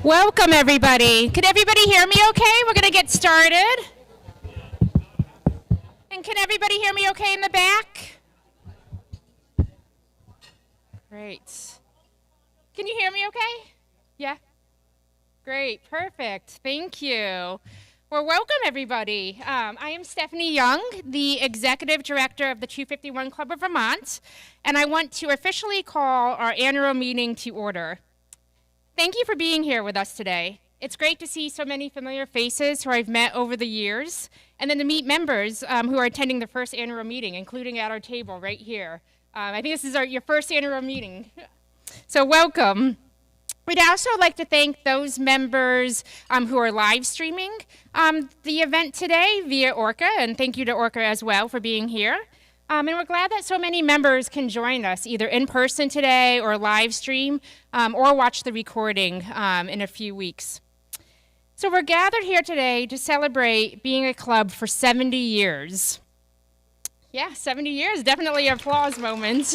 Welcome, everybody. Can everybody hear me okay? We're going to get started. And can everybody hear me okay in the back? Great. Can you hear me okay? Yeah? Great, perfect. Thank you. Well, welcome, everybody. I am Stephanie Young, the Executive Director of the 251 Club of Vermont, and I want to officially call our annual meeting to order. Thank you for being here with us today. It's great to see so many familiar faces who I've met over the years, and then to meet members who are attending the first annual meeting, including at our table right here. I think this is your first annual meeting, so welcome. We'd also like to thank those members who are live streaming the event today via Orca, and thank you to Orca as well for being here. And we're glad that so many members can join us either in person today or live stream or watch the recording in a few weeks. So we're gathered here today to celebrate being a club for 70 years. Yeah, 70 years, definitely an applause moment.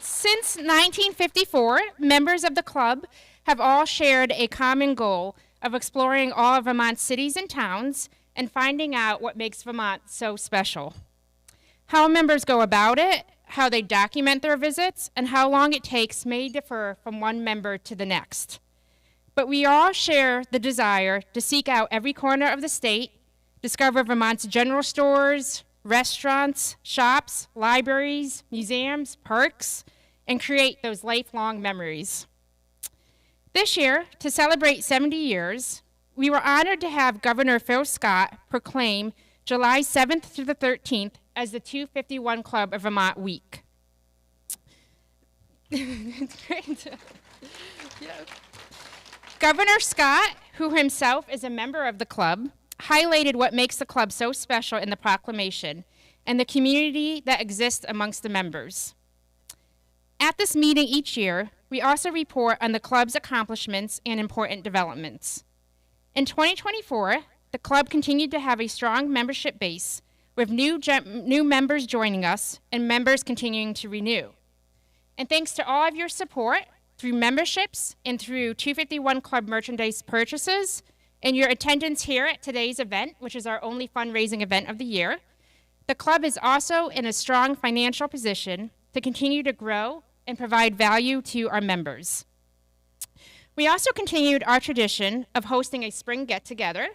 Since 1954, members of the club have all shared a common goal of exploring all of Vermont's cities and towns and finding out what makes Vermont so special. How members go about it, how they document their visits, and how long it takes may differ from one member to the next. But we all share the desire to seek out every corner of the state, discover Vermont's general stores, restaurants, shops, libraries, museums, parks, and create those lifelong memories. This year, to celebrate 70 years, we were honored to have Governor Phil Scott proclaim July 7th through the 13th as the 251 Club of Vermont Week. It's great. Yeah. Governor Scott, who himself is a member of the club, highlighted what makes the club so special in the proclamation and the community that exists amongst the members. At this meeting each year, we also report on the club's accomplishments and important developments. In 2024, the club continued to have a strong membership base, with new members joining us and members continuing to renew. And thanks to all of your support through memberships and through 251 Club merchandise purchases and your attendance here at today's event, which is our only fundraising event of the year, the club is also in a strong financial position to continue to grow and provide value to our members. We also continued our tradition of hosting a spring get-together,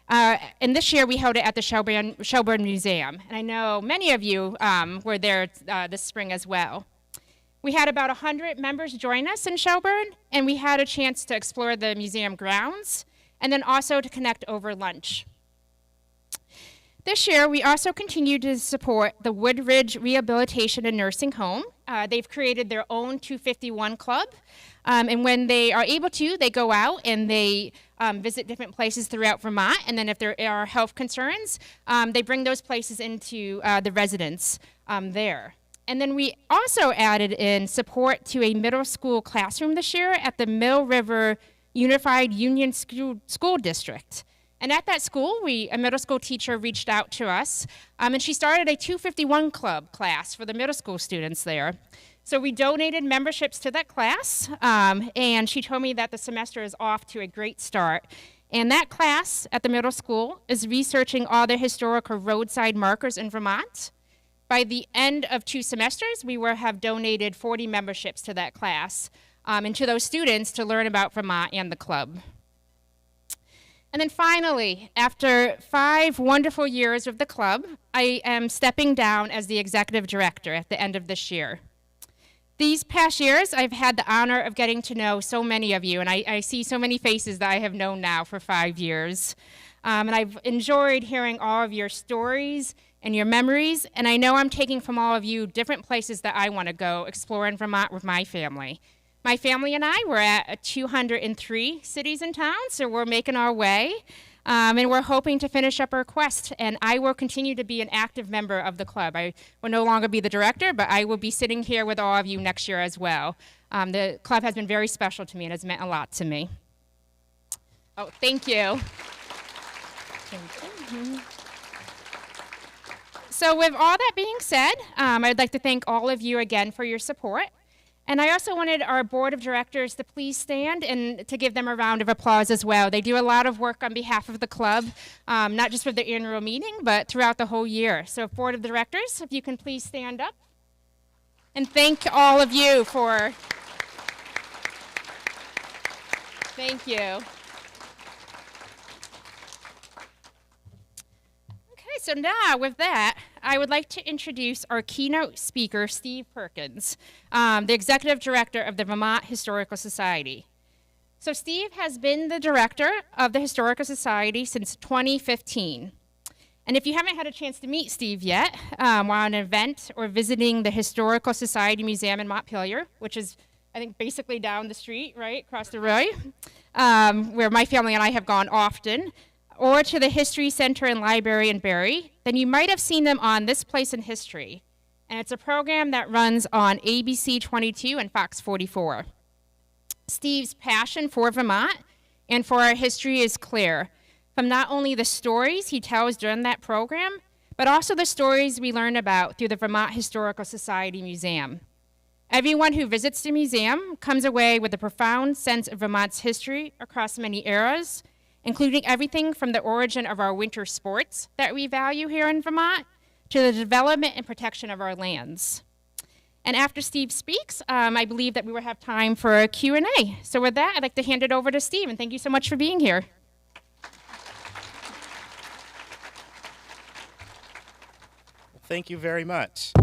and this year we held it at the Shelburne Museum. And I know many of you were there this spring as well. We had about 100 members join us in Shelburne, and we had a chance to explore the museum grounds, and then also to connect over lunch. This year, we also continue to support the Woodridge Rehabilitation and Nursing Home. They've created their own 251 Club, and when they are able to, they go out and they visit different places throughout Vermont, and then if there are health concerns, they bring those places into the residents there. And then we also added in support to a middle school classroom this year at the Mill River Unified Union School District. And at that school, a middle school teacher reached out to us, and she started a 251 Club class for the middle school students there. So we donated memberships to that class, and she told me that the semester is off to a great start. And that class at the middle school is researching all the historical roadside markers in Vermont. By the end of 2 semesters, we will have donated 40 memberships to that class, and to those students to learn about Vermont and the club. And then finally, after 5 wonderful years with the club, I am stepping down as the executive director at the end of this year. These past years, I've had the honor of getting to know so many of you, and I see so many faces that I have known now for 5 years. And I've enjoyed hearing all of your stories and your memories, and I know I'm taking from all of you different places that I want to go explore in Vermont with my family. My family and I were at 203 cities and towns, so we're making our way, and we're hoping to finish up our quest, and I will continue to be an active member of the club. I will no longer be the director, but I will be sitting here with all of you next year as well. The club has been very special to me and has meant a lot to me. Oh, thank you. So with all that being said, I'd like to thank all of you again for your support. And I also wanted our board of directors to please stand and to give them a round of applause as well. They do a lot of work on behalf of the club, not just for the annual meeting, but throughout the whole year. So board of directors, if you can please stand up. And thank all of you for, thank you. Okay, so now with that, I would like to introduce our keynote speaker, Steve Perkins, the executive director of the Vermont Historical Society. So Steve has been the director of the Historical Society since 2015. And if you haven't had a chance to meet Steve yet, while on an event or visiting the Historical Society Museum in Montpelier, which is, I think, basically down the street, right, across the road, where my family and I have gone often, or to the History Center and Library in Barrie, then you might have seen them on This Place in History. And it's a program that runs on ABC 22 and Fox 44. Steve's passion for Vermont and for our history is clear, from not only the stories he tells during that program, but also the stories we learn about through the Vermont Historical Society Museum. Everyone who visits the museum comes away with a profound sense of Vermont's history across many eras, including everything from the origin of our winter sports that we value here in Vermont to the development and protection of our lands. And after Steve speaks, I believe that we will have time for a Q&A. So with that, I'd like to hand it over to Steve, and thank you so much for being here. Thank you very much.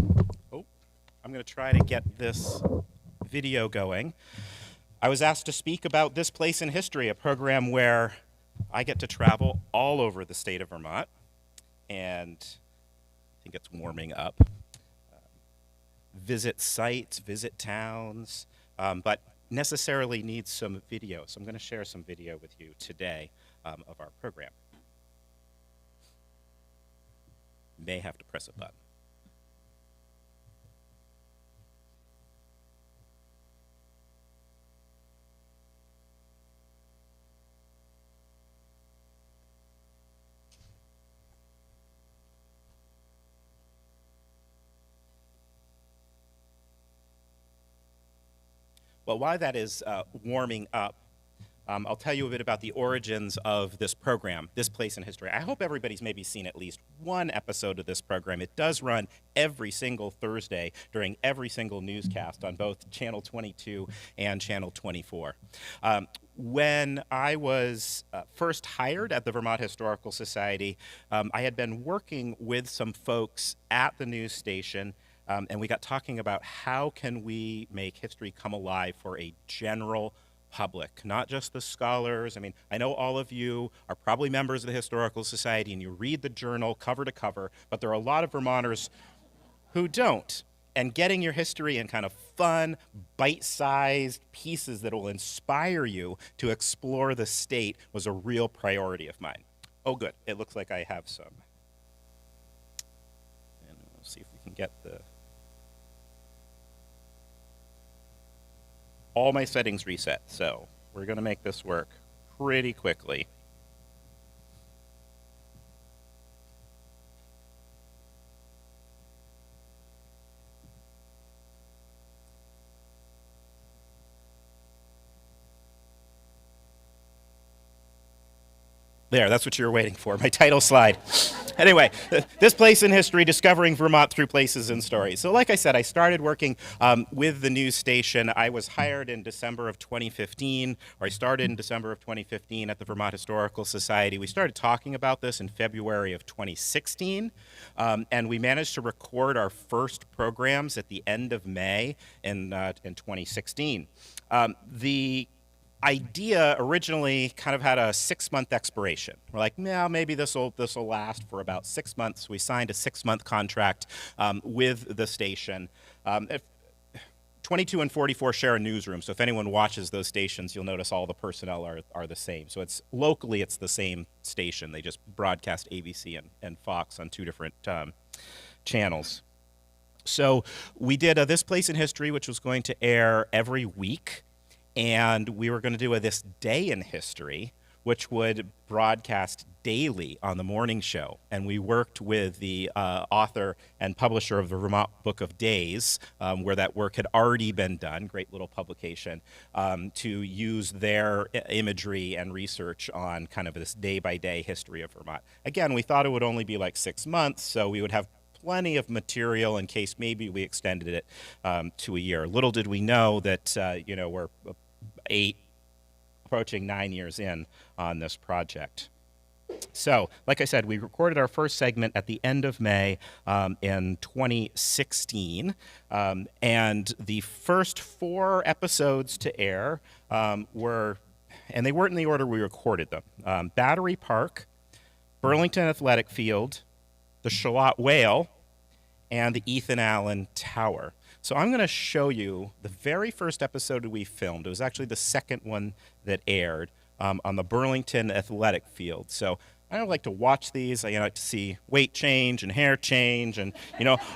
Oh, I'm going to try to get this video going. I was asked to speak about This Place in History, a program where I get to travel all over the state of Vermont, and I think it's warming up. Visit sites, visit towns, but necessarily needs some video. So I'm going to share some video with you today of our program. May have to press a button. Well, while that is warming up, I'll tell you a bit about the origins of this program, This Place in History. I hope everybody's maybe seen at least one episode of this program. It does run every single Thursday during every single newscast on both Channel 22 and Channel 24. When I was first hired at the Vermont Historical Society, I had been working with some folks at the news station, and we got talking about how can we make history come alive for a general public, not just the scholars. I mean, I know all of you are probably members of the Historical Society and you read the journal cover to cover, but there are a lot of Vermonters who don't. And getting your history in kind of fun, bite-sized pieces that will inspire you to explore the state was a real priority of mine. Oh, good. It looks like I have some. And we'll see if we can get all my settings reset, so we're going to make this work pretty quickly. There, that's what you were waiting for, my title slide. Anyway, This Place in History, Discovering Vermont Through Places and Stories. So like I said, I started working with the news station. I was hired in December of 2015, or I started in December of 2015 at the Vermont Historical Society. We started talking about this in February of 2016, and we managed to record our first programs at the end of May in 2016. The idea originally kind of had a 6-month expiration. We're like, no, maybe this will last for about 6 months. We signed a 6-month contract with the station. 22 and 44 share a newsroom, so if anyone watches those stations, you'll notice all the personnel are the same. So it's locally, it's the same station. They just broadcast ABC and Fox on 2 different channels. So we did This Place in History, which was going to air every week. And we were going to do a This Day in History, which would broadcast daily on the morning show. And we worked with the author and publisher of the Vermont Book of Days, where that work had already been done, great little publication, to use their imagery and research on kind of this day-by-day history of Vermont. Again, we thought it would only be like 6 months, so we would have plenty of material in case maybe we extended it to a year. Little did we know that, we're 8, approaching 9 years in on this project. So, like I said, we recorded our first segment at the end of May in 2016, and the first 4 episodes to air were, and they weren't in the order we recorded them, Battery Park, Burlington Athletic Field, the Shalott Whale, and the Ethan Allen Tower. So I'm going to show you the very first episode we filmed. It was actually the second one that aired on the Burlington Athletic Field. So I don't like to watch these. I like to see weight change and hair change and,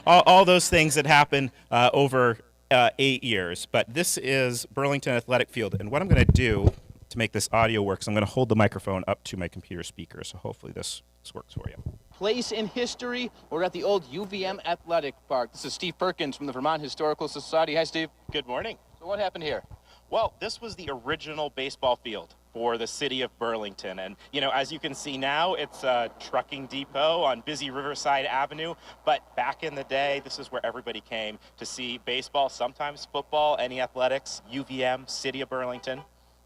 all those things that happen over 8 years. But this is Burlington Athletic Field. And what I'm going to do to make this audio work is I'm going to hold the microphone up to my computer speaker. So hopefully this works for you. Place in history. We're at the old UVM Athletic Park. This is Steve Perkins from the Vermont Historical Society. Hi, Steve. Good morning. So what happened here? Well, this was the original baseball field for the city of Burlington. And, as you can see now, it's a trucking depot on busy Riverside Avenue. But back in the day, this is where everybody came to see baseball, sometimes football, any athletics, UVM, city of Burlington.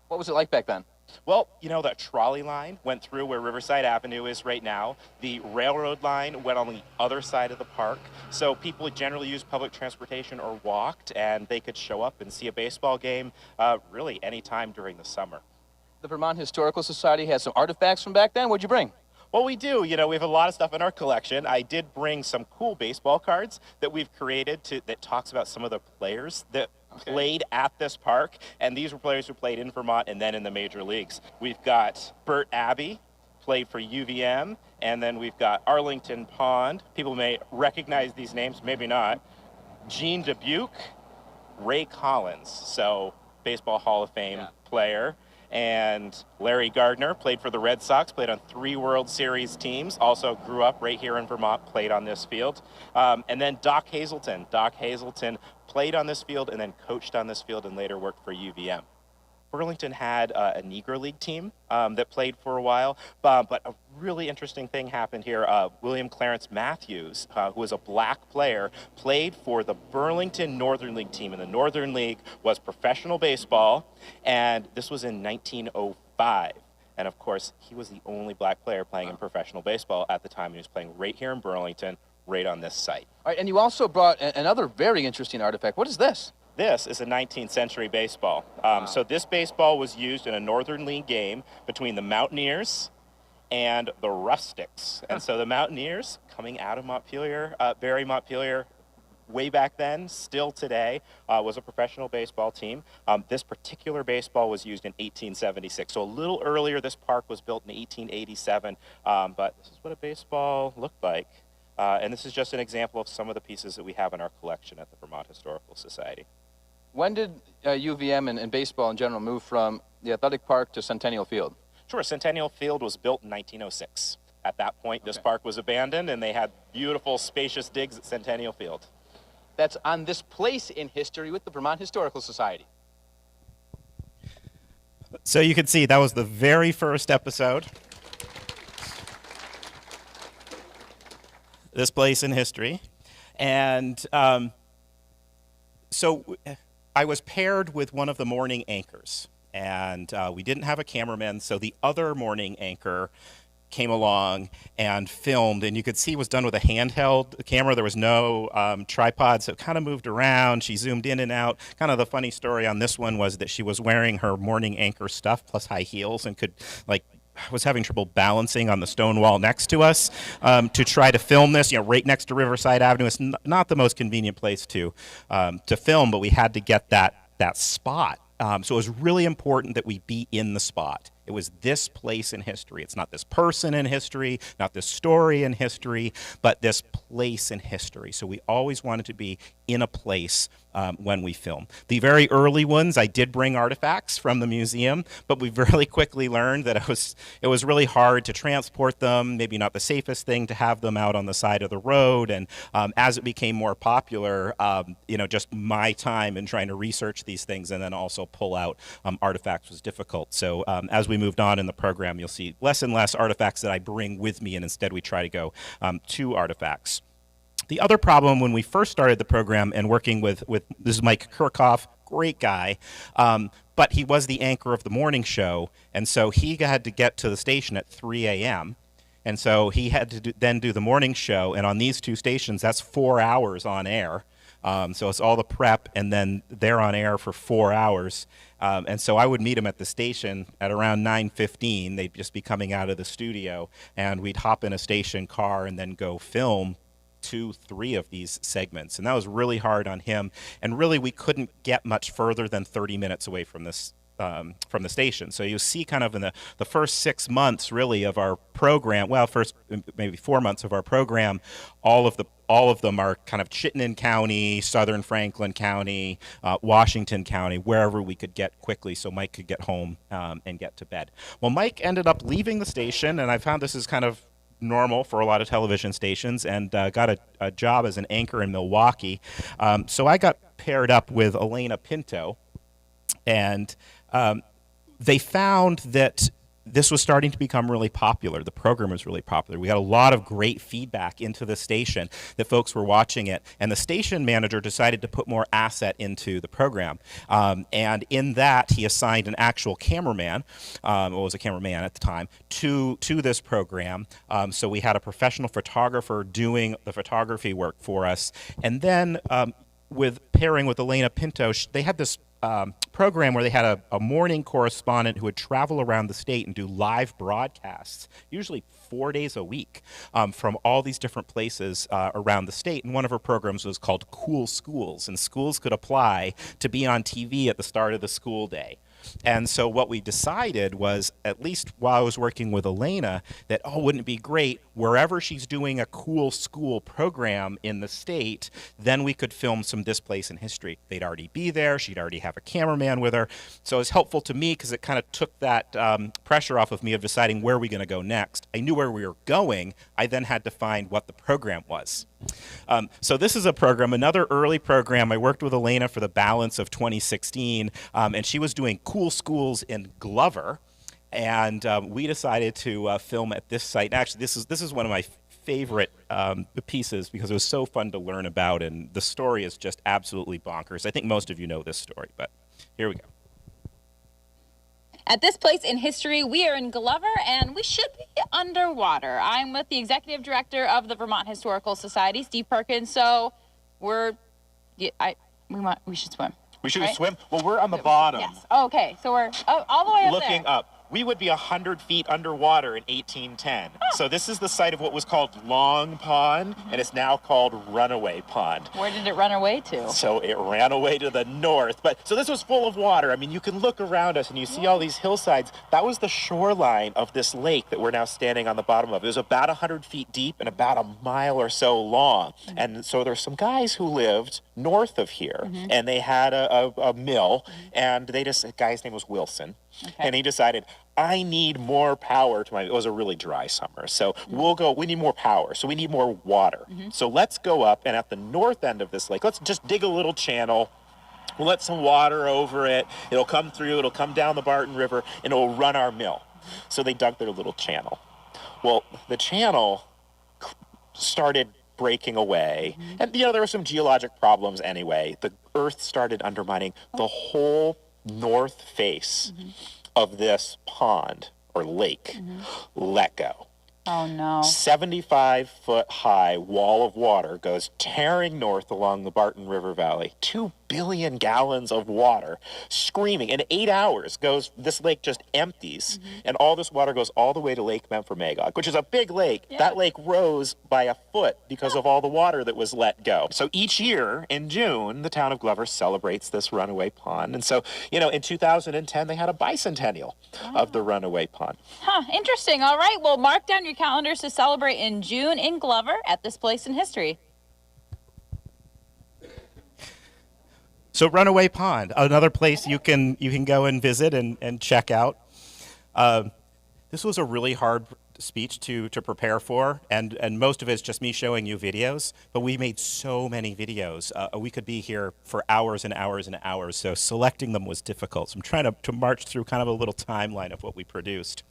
What was it like back then? Well, that trolley line went through where Riverside Avenue is right now. The railroad line went on the other side of the park. So people generally used public transportation or walked, and they could show up and see a baseball game really anytime during the summer. The Vermont Historical Society has some artifacts from back then. What'd you bring? Well, we do. We have a lot of stuff in our collection. I did bring some cool baseball cards that we've created that talks about some of the players that played at this park, and these were players who played in Vermont and then in the major leagues. We've got Bert Abbey, played for UVM, and then we've got Arlington Pond. People may recognize these names, maybe not. Gene Dubuque, Ray Collins, so Baseball Hall of Fame player. And Larry Gardner played for the Red Sox, played on 3 World Series teams, also grew up right here in Vermont, played on this field. And then Doc Hazelton. Doc Hazelton played on this field and then coached on this field and later worked for UVM. Burlington had a Negro League team that played for a while, but a really interesting thing happened here. William Clarence Matthews, who was a black player, played for the Burlington Northern League team, and the Northern League was professional baseball, and this was in 1905. And of course, he was the only black player playing in professional baseball at the time. He was playing right here in Burlington, right on this site. All right, and you also brought another very interesting artifact. What is this? This is a 19th century baseball. So this baseball was used in a Northern League game between the Mountaineers and the Rustics. And so the Mountaineers, coming out of Montpelier, Barry Montpelier, way back then, still today, was a professional baseball team. This particular baseball was used in 1876. So a little earlier, this park was built in 1887. But this is what a baseball looked like. And this is just an example of some of the pieces that we have in our collection at the Vermont Historical Society. When did UVM and baseball in general move from the athletic park to Centennial Field? Sure, Centennial Field was built in 1906. At that point, this park was abandoned, and they had beautiful, spacious digs at Centennial Field. That's on this place in history with the Vermont Historical Society. So you can see that was the very first episode. This place in history. And so I was paired with one of the morning anchors, and we didn't have a cameraman, so the other morning anchor came along and filmed, and you could see it was done with a handheld camera. There was no tripod, so it kind of moved around. She zoomed in and out. Kind of the funny story on this one was that she was wearing her morning anchor stuff plus high heels and was having trouble balancing on the stone wall next to us to try to film this, right next to Riverside Avenue. It's not the most convenient place to film, but we had to get that spot. So it was really important that we be in the spot. It was this place in history. It's not this person in history, not this story in history, but this place in history. So we always wanted to be in a place when we film. The very early ones, I did bring artifacts from the museum, but we really quickly learned that it was really hard to transport them, maybe not the safest thing to have them out on the side of the road. And as it became more popular, just my time in trying to research these things and then also pull out artifacts was difficult. So as we moved on in the program, you'll see less and less artifacts that I bring with me, and instead we try to go to artifacts. The other problem when we first started the program and working with this is Mike Kirchhoff, great guy, but he was the anchor of the morning show, and so he had to get to the station at 3 a.m., and so he had to then do the morning show, and on these two stations, that's 4 hours on air. So it's all the prep, and then they're on air for 4 hours. And so I would meet him at the station at around 9:15. They'd just be coming out of the studio, and we'd hop in a station car and then go film 2-3 of these segments. And that was really hard on him. And really, we couldn't get much further than 30 minutes away from this. From the station. So you see kind of in the first 6 months really of our program, well, first maybe 4 months of our program, all of them are kind of Chittenden County, Southern Franklin County, Washington County, wherever we could get quickly so Mike could get home and get to bed. Well, Mike ended up leaving the station, and I found this is kind of normal for a lot of television stations, and got a job as an anchor in Milwaukee. So I got paired up with Elena Pinto, and they found that this was starting to become really popular. The program was really popular. We got a lot of great feedback into the station that folks were watching it, and the station manager decided to put more asset into the program. And in that, he assigned an actual cameraman, was a cameraman at the time, to this program. So we had a professional photographer doing the photography work for us. And then with pairing with Elena Pinto, they had this program where they had a morning correspondent who would travel around the state and do live broadcasts, usually 4 days a week, from all these different places around the state. And one of her programs was called Cool Schools, and schools could apply to be on TV at the start of the school day. And so what we decided was, at least while I was working with Elena, that, wouldn't it be great, wherever she's doing a cool school program in the state, then we could film some This Place in History. They'd already be there. She'd already have a cameraman with her. So it was helpful to me because it kind of took that pressure off of me of deciding where we're going to go next. I knew where we were going. I then had to find what the program was. So this is a program, another early program. I worked with Elena for the balance of 2016, and she was doing Cool Schools in Glover, and we decided to film at this site. Actually, this is one of my favorite pieces because it was so fun to learn about, and the story is just absolutely bonkers. I think most of you know this story, but here we go. At This Place in History, we are in Glover, and we should be underwater. I'm with the executive director of the Vermont Historical Society, Steve Perkins. So we should swim. We should right? swim? Well, we're on the bottom. Yes. Okay, so we're all the way up looking there. up. We would be 100 feet underwater in 1810. Oh. So this is the site of what was called Long Pond, and it's now called Runaway Pond. Where did it run away to? So it ran away to the north. So this was full of water. I mean, you can look around us and you see all these hillsides. That was the shoreline of this lake that we're now standing on the bottom of. It was about 100 feet deep and about a mile or so long. Mm-hmm. And so there's some guys who lived north of here, mm-hmm. and they had a mill, mm-hmm. and the guy's name was Wilson. Okay. And he decided, I need more power to it was a really dry summer. So mm-hmm. we need more power. So we need more water. Mm-hmm. So let's go up, and at the north end of this lake, let's just dig a little channel. We'll let some water over it. It'll come through, it'll come down the Barton River, and it'll run our mill. Mm-hmm. So they dug their little channel. Well, the channel started breaking away. Mm-hmm. And, there were some geologic problems anyway. The earth started undermining the whole north face mm-hmm. of this pond or lake. Mm-hmm. Let go. Oh, no. 75-foot-high wall of water goes tearing north along the Barton River Valley. 2 billion gallons of water screaming. In 8 hours this lake just empties, and all this water goes all the way to Lake Memphremagog, which is a big lake. Yeah. That lake rose by a foot because of all the water that was let go. So each year in June, the town of Glover celebrates this runaway pond. And so, in 2010, they had a bicentennial of the runaway pond. Huh, interesting. All right, well, mark down your calendars to celebrate in June in Glover at this place in history. So Runaway Pond, another place you can go and visit and check out. This was a really hard speech to prepare for, and most of it's just me showing you videos, but we made so many videos. We could be here for hours and hours and hours, so selecting them was difficult. So I'm trying to march through kind of a little timeline of what we produced.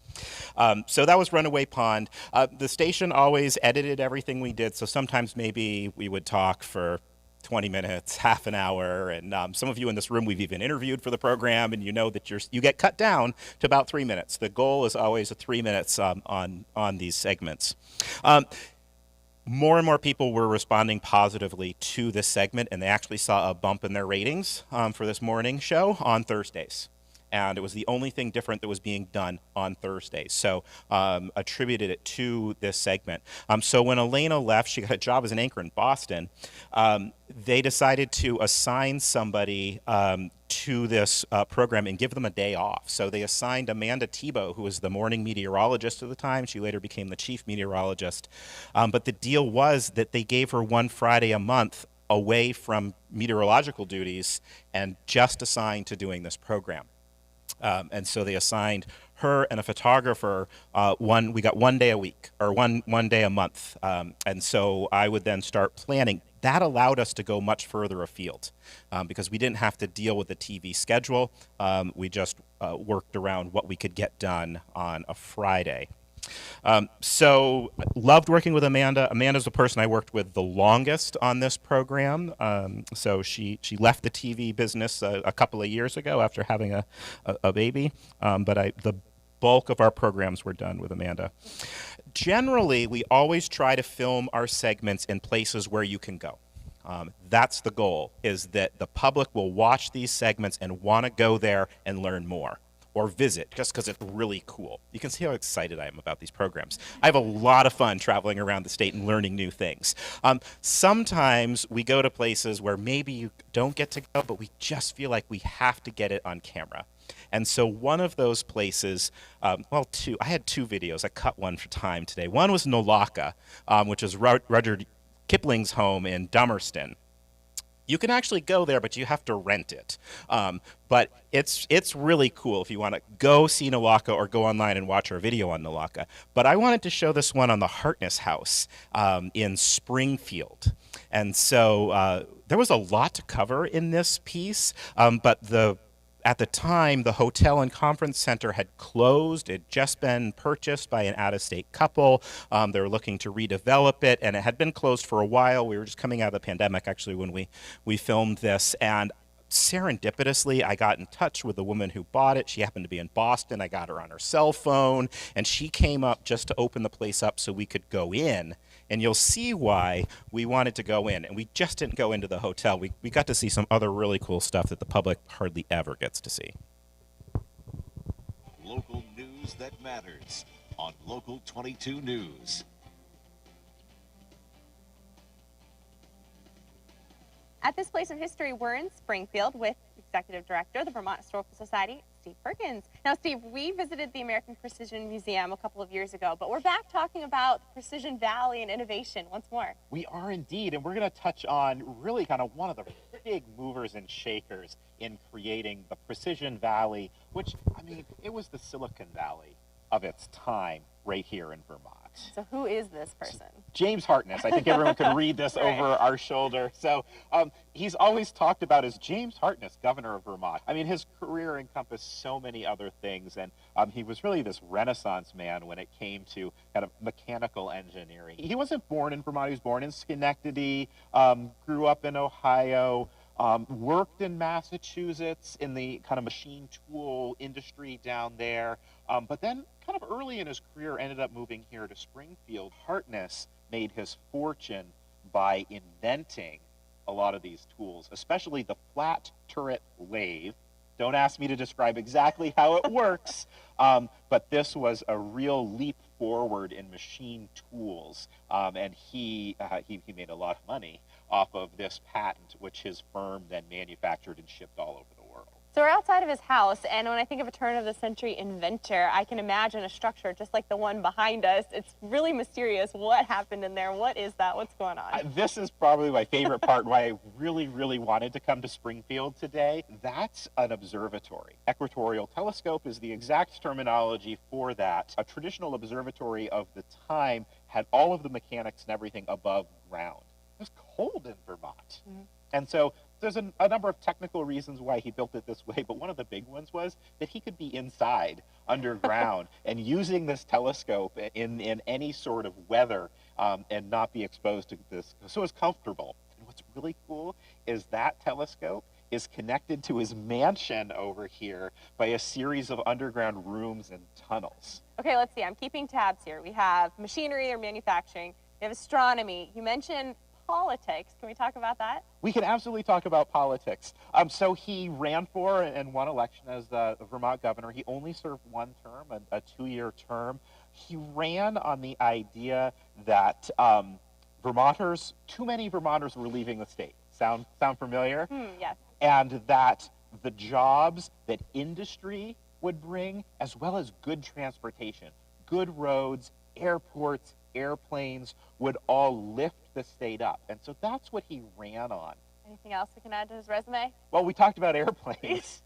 So that was Runaway Pond. The station always edited everything we did, so sometimes maybe we would talk for 20 minutes, half an hour, and some of you in this room we've even interviewed for the program, and you know that you get cut down to about 3 minutes. The goal is always 3 minutes on these segments. More and more people were responding positively to this segment, and they actually saw a bump in their ratings for this morning show on Thursdays. And it was the only thing different that was being done on Thursdays. So attributed it to this segment. So when Elena left, she got a job as an anchor in Boston. They decided to assign somebody to this program and give them a day off. So they assigned Amanda Tebow, who was the morning meteorologist at the time. She later became the chief meteorologist. But the deal was that they gave her one Friday a month away from meteorological duties and just assigned to doing this program. And so they assigned her and a photographer we got 1 day a week, or one day a month. And so I would then start planning. That allowed us to go much further afield because we didn't have to deal with the TV schedule. We just worked around what we could get done on a Friday. So loved working with Amanda. Amanda's the person I worked with the longest on this program. So she left the TV business a couple of years ago after having a baby. But the bulk of our programs were done with Amanda. Generally, we always try to film our segments in places where you can go. That's the goal, is that the public will watch these segments and want to go there and learn more, or visit just because it's really cool. You can see how excited I am about these programs. I have a lot of fun traveling around the state and learning new things. Sometimes we go to places where maybe you don't get to go, but we just feel like we have to get it on camera. And so one of those places, two. I had 2 videos. I cut one for time today. One was Nolaka, which is Rudyard Kipling's home in Dummerston. You can actually go there, but you have to rent it. But it's really cool if you want to go see Nolaka or go online and watch our video on Nolaka. But I wanted to show this one on the Hartness House in Springfield. And so there was a lot to cover in this piece, but at the time, the hotel and conference center had closed. It had just been purchased by an out-of-state couple. They were looking to redevelop it, and it had been closed for a while. We were just coming out of the pandemic, actually, when we filmed this. And serendipitously, I got in touch with the woman who bought it. She happened to be in Boston. I got her on her cell phone, and she came up just to open the place up so we could go in. And you'll see why we wanted to go in. And we just didn't go into the hotel. We got to see some other really cool stuff that the public hardly ever gets to see. Local news that matters on Local 22 News. At this place of history, we're in Springfield with Executive Director of the Vermont Historical Society, Steve Perkins. Now, Steve, we visited the American Precision Museum a couple of years ago, but we're back talking about Precision Valley and innovation once more. We are indeed, and we're going to touch on really kind of one of the big movers and shakers in creating the Precision Valley, which, I mean, it was the Silicon Valley of its time right here in Vermont. So who is this person? James Hartness. I think everyone can read this Right. over our shoulder. So he's always talked about as James Hartness, governor of Vermont. I mean, his career encompassed so many other things, and he was really this Renaissance man when it came to kind of mechanical engineering. He wasn't born in Vermont. He was born in Schenectady, grew up in Ohio, Worked in Massachusetts in the kind of machine tool industry down there, but then kind of early in his career ended up moving here to Springfield. Hartness made his fortune by inventing a lot of these tools, especially the flat turret lathe. Don't ask me to describe exactly how it works, but this was a real leap forward in machine tools, and he made a lot of money off of this patent, which his firm then manufactured and shipped all over the world. So we're outside of his house, and when I think of a turn-of-the-century inventor, I can imagine a structure just like the one behind us. It's really mysterious. What happened in there? What is that? What's going on? This is probably my favorite part, why I really, really wanted to come to Springfield today. That's an observatory. Equatorial telescope is the exact terminology for that. A traditional observatory of the time had all of the mechanics and everything above ground. It was cold in Vermont. Mm-hmm. And so there's a number of technical reasons why he built it this way, but one of the big ones was that he could be inside, underground, and using this telescope in any sort of weather and not be exposed to this. So it's comfortable. And what's really cool is that telescope is connected to his mansion over here by a series of underground rooms and tunnels. Okay, let's see. I'm keeping tabs here. We have machinery or manufacturing. We have astronomy. You mentioned politics. Can we talk about that? We can absolutely talk about politics. So he ran for and won election as the Vermont governor. He only served one term, a 2-year term. He ran on the idea that too many Vermonters were leaving the state. Sound familiar? Yes. And that the jobs that industry would bring, as well as good transportation, good roads, airports, airplanes, would all lift the state up. And so that's what he ran on. Anything else we can add to his resume? Well, we talked about airplanes.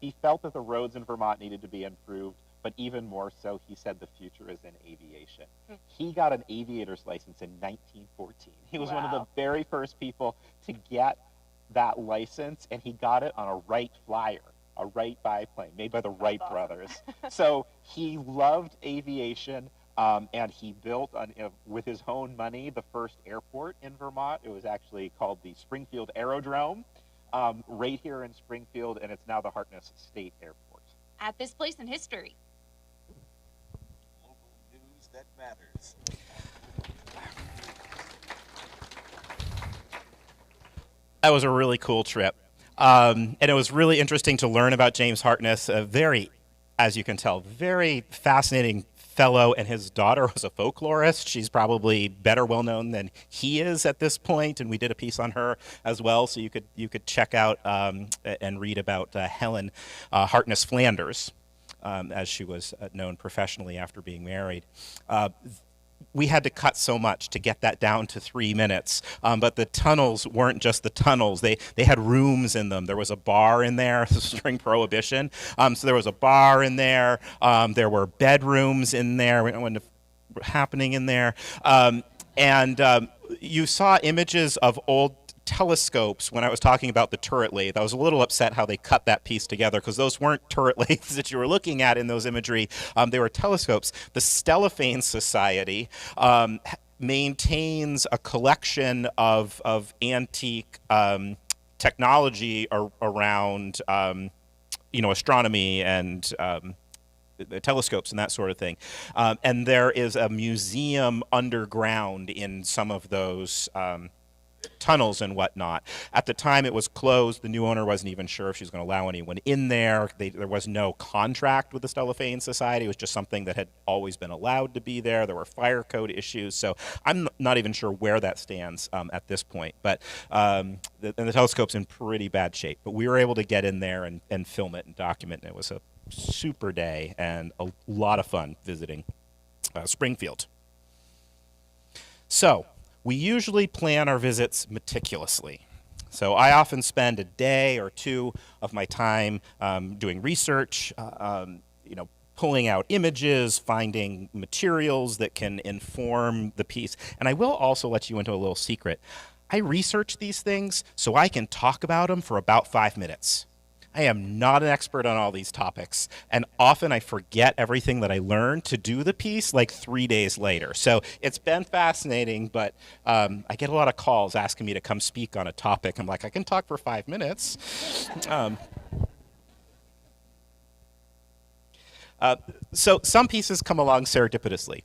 He felt that the roads in Vermont needed to be improved, but even more so, he said the future is in aviation. He got an aviator's license in 1914. He was one of the very first people to get that license, and he got it on a Wright Flyer, a Wright biplane made by the Wright brothers. So he loved aviation. And he built, with his own money, the first airport in Vermont. It was actually called the Springfield Aerodrome, right here in Springfield, and it's now the Hartness State Airport. At this place in history. Local news that matters. That was a really cool trip. And it was really interesting to learn about James Hartness, a very, as you can tell, very fascinating fellow, and his daughter was a folklorist. She's probably better well known than he is at this point, and we did a piece on her as well, so you could check out and read about Helen Hartness Flanders, as she was known professionally after being married. We had to cut so much to get that down to 3 minutes, but the tunnels weren't just the tunnels. They had rooms in them. There was a bar in there during Prohibition, so there was a bar in there. There were bedrooms in there. We don't know what's happening in there, and you saw images of old telescopes when I was talking about the turret lathe. I was a little upset how they cut that piece together, because those weren't turret lathes that you were looking at in those imagery. They were telescopes. The Stellophane Society maintains a collection of antique technology around astronomy and telescopes and that sort of thing. And there is a museum underground in some of those tunnels and whatnot. At the time it was closed. The new owner wasn't even sure if she was going to allow anyone in there. There was no contract with the Stellophane Society. It was just something that had always been allowed to be there. There were fire code issues, so I'm not even sure where that stands at this point. But the telescope's in pretty bad shape. But we were able to get in there and film it and document it. It was a super day and a lot of fun visiting Springfield. So we usually plan our visits meticulously. So I often spend a day or two of my time doing research, pulling out images, finding materials that can inform the piece. And I will also let you into a little secret. I research these things so I can talk about them for about 5 minutes. I am not an expert on all these topics, and often I forget everything that I learned to do the piece like 3 days later. So it's been fascinating, but I get a lot of calls asking me to come speak on a topic. I'm like, I can talk for 5 minutes. So some pieces come along serendipitously.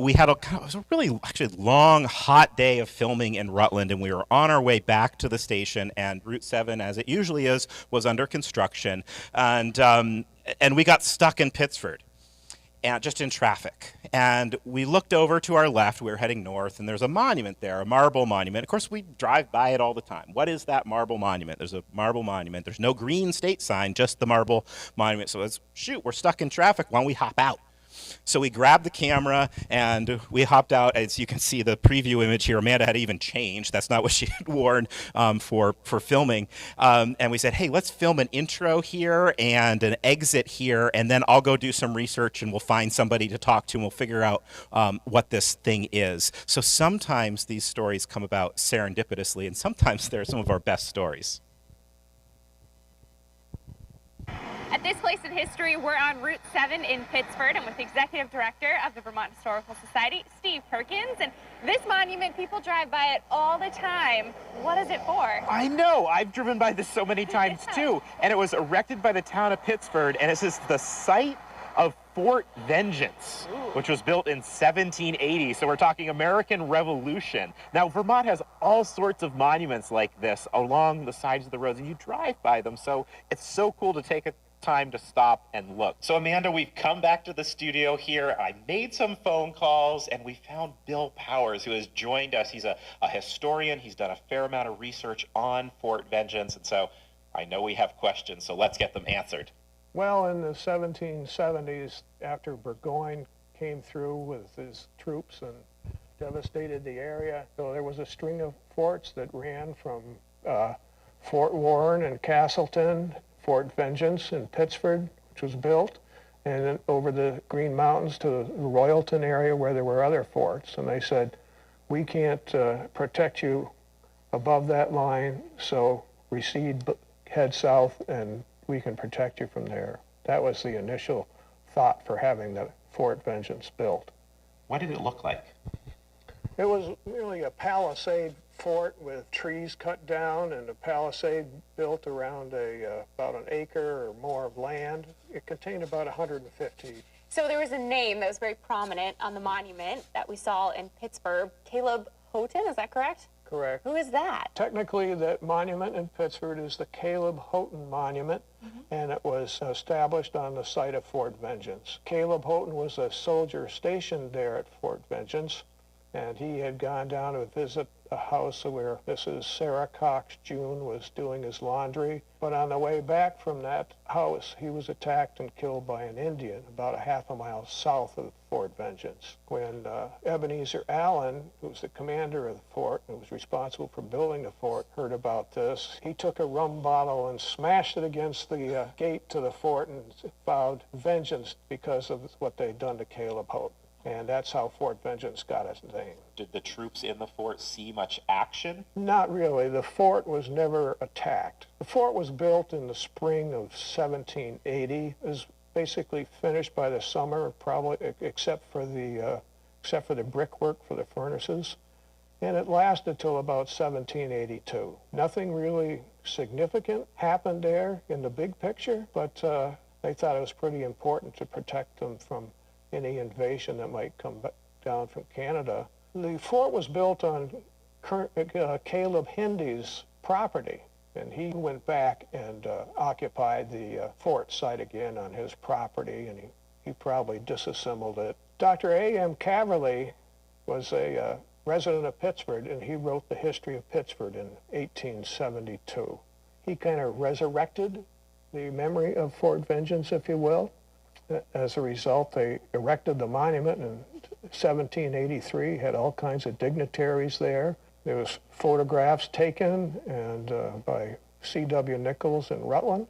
We had it was a really actually long, hot day of filming in Rutland, and we were on our way back to the station. And Route 7, as it usually is, was under construction, and we got stuck in Pittsford, and just in traffic. And we looked over to our left. We were heading north, and there's a monument there, a marble monument. Of course, we drive by it all the time. What is that marble monument? There's a marble monument. There's no green state sign, just the marble monument. So let's shoot. We're stuck in traffic. Why don't we hop out? So we grabbed the camera and we hopped out. As you can see, the preview image here, Amanda had even changed. That's not what she had worn for filming. And we said, hey, let's film an intro here and an exit here, and then I'll go do some research and we'll find somebody to talk to and we'll figure out what this thing is. So sometimes these stories come about serendipitously, and sometimes they're some of our best stories. At this place in history, we're on Route 7 in Pittsford. I'm with the Executive Director of the Vermont Historical Society, Steve Perkins. And this monument, people drive by it all the time. What is it for? I know. I've driven by this so many times, too. And it was erected by the town of Pittsford, and it's just the site of Fort Vengeance, which was built in 1780. So we're talking American Revolution. Now, Vermont has all sorts of monuments like this along the sides of the roads, and you drive by them. So it's so cool to take a time to stop and look. So Amanda, we've come back to the studio here. I made some phone calls, and we found Bill Powers, who has joined us. He's a historian. He's done a fair amount of research on Fort Vengeance, and so I know we have questions, so let's get them answered. Well, in the 1770s, after Burgoyne came through with his troops and devastated the area, so there was a string of forts that ran from Fort Warren and Castleton, Fort Vengeance in Pittsford, which was built, and then over the Green Mountains to the Royalton area where there were other forts. And they said, we can't protect you above that line, so recede, head south, and we can protect you from there. That was the initial thought for having the Fort Vengeance built. What did it look like? It was really a palisade fort with trees cut down and a palisade built around about an acre or more of land. It contained about 150. So there was a name that was very prominent on the monument that we saw in Pittsburgh, Caleb Houghton, is that correct? Correct. Who is that? Technically, that monument in Pittsford is the Caleb Houghton Monument, and it was established on the site of Fort Vengeance. Caleb Houghton was a soldier stationed there at Fort Vengeance, and he had gone down to visit a house where Mrs. Sarah Cox June was doing his laundry. But on the way back from that house, he was attacked and killed by an Indian about a half a mile south of Fort Vengeance. When Ebenezer Allen, who was the commander of the fort and was responsible for building the fort, heard about this, he took a rum bottle and smashed it against the gate to the fort and vowed vengeance because of what they'd done to Caleb Houghton. And that's how Fort Vengeance got its name. Did the troops in the fort see much action? Not really. The fort was never attacked. The fort was built in the spring of 1780. It was basically finished by the summer, probably except for the brickwork for the furnaces. And it lasted till about 1782. Nothing really significant happened there in the big picture, but they thought it was pretty important to protect them from any invasion that might come down from Canada. The fort was built on Caleb Hindy's property, and he went back and occupied the fort site again on his property, and he probably disassembled it. Dr. A.M. Caverly was a resident of Pittsford, and he wrote the history of Pittsford in 1872. He kind of resurrected the memory of Fort Vengeance, if you will. As a result, they erected the monument in 1783, had all kinds of dignitaries there. There was photographs taken and by C.W. Nichols in Rutland.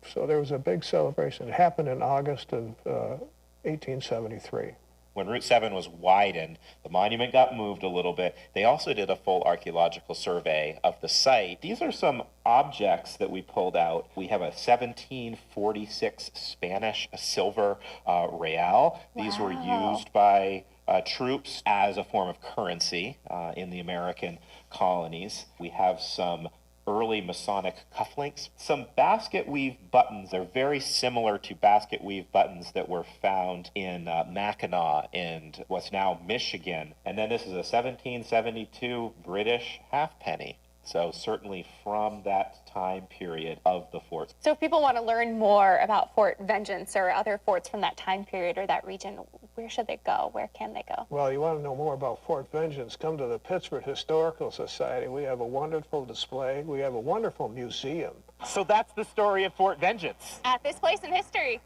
So there was a big celebration. It happened in August of 1873. When Route 7 was widened, the monument got moved a little bit. They also did a full archaeological survey of the site. These are some objects that we pulled out. We have a 1746 Spanish silver real. These were used by troops as a form of currency in the American colonies. We have some early Masonic cufflinks. Some basket weave buttons are very similar to basket weave buttons that were found in Mackinac and what's now Michigan. And then this is a 1772 British halfpenny. So certainly from that time period of the fort. So if people want to learn more about Fort Vengeance or other forts from that time period or that region, where should they go? Where can they go? Well, you want to know more about Fort Vengeance, come to the Pittsburgh Historical Society. We have a wonderful display. We have a wonderful museum. So that's the story of Fort Vengeance. At this place in history.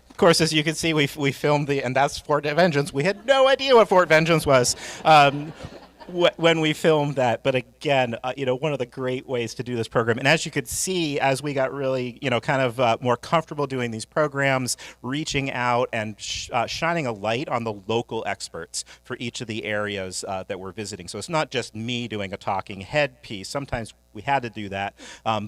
Of course, as you can see, we filmed and that's Fort Vengeance. We had no idea what Fort Vengeance was when we filmed that. But again, one of the great ways to do this program. And as you could see, as we got really, kind of more comfortable doing these programs, reaching out and shining a light on the local experts for each of the areas that we're visiting. So it's not just me doing a talking head piece. Sometimes we had to do that,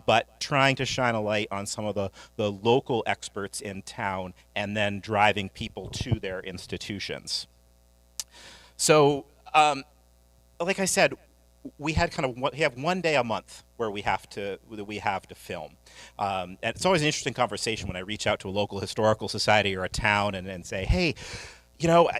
but trying to shine a light on some of the local experts in town and then driving people to their institutions. So, like I said, we had we have one day a month where we have to film. And it's always an interesting conversation when I reach out to a local historical society or a town and say, hey,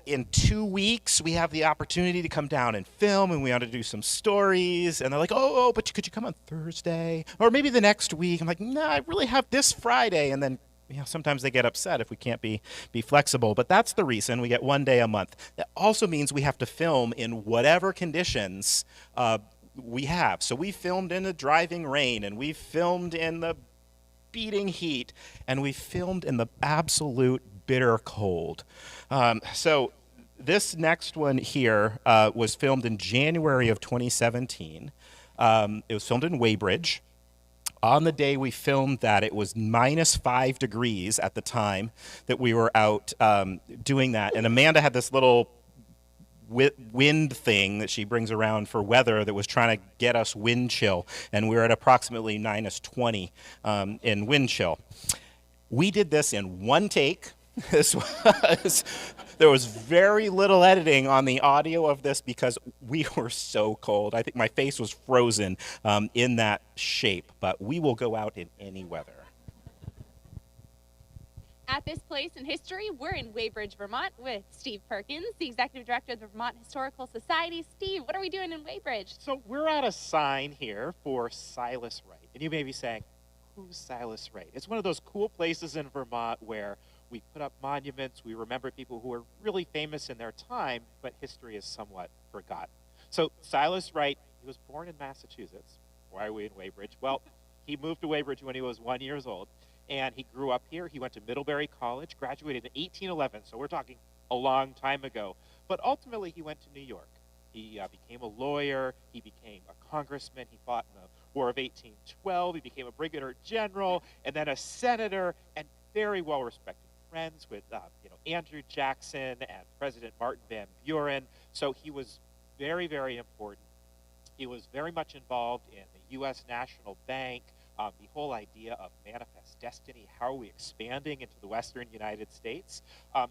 in 2 weeks, we have the opportunity to come down and film, and we want to do some stories. And they're like, oh, but could you come on Thursday? Or maybe the next week. I'm like, no, I really have this Friday. And then sometimes they get upset if we can't be flexible. But that's the reason we get one day a month. That also means we have to film in whatever conditions we have. So we filmed in the driving rain, and we filmed in the beating heat, and we filmed in the absolute bitter cold. So this next one here was filmed in January of 2017. It was filmed in Weybridge. On the day we filmed that, it was -5 degrees at the time that we were out doing that. And Amanda had this little wind thing that she brings around for weather that was trying to get us wind chill. And we were at approximately -20 in wind chill. We did this in one take. There was very little editing on the audio of this because we were so cold. I think my face was frozen in that shape, but we will go out in any weather. At this place in history, we're in Weybridge, Vermont with Steve Perkins, the Executive Director of the Vermont Historical Society. Steve, what are we doing in Weybridge? So we're at a sign here for Silas Wright. And you may be saying, who's Silas Wright? It's one of those cool places in Vermont where we put up monuments, we remember people who were really famous in their time, but history is somewhat forgotten. So Silas Wright, he was born in Massachusetts. Why are we in Weybridge? Well, he moved to Weybridge when he was 1 year old, and he grew up here. He went to Middlebury College, graduated in 1811, so we're talking a long time ago. But ultimately, he went to New York. He became a lawyer, he became a congressman, he fought in the War of 1812, he became a brigadier general, and then a senator, and very well-respected friends with Andrew Jackson and President Martin Van Buren. So he was very, very important. He was very much involved in the U.S. National Bank, the whole idea of manifest destiny. How are we expanding into the Western United States?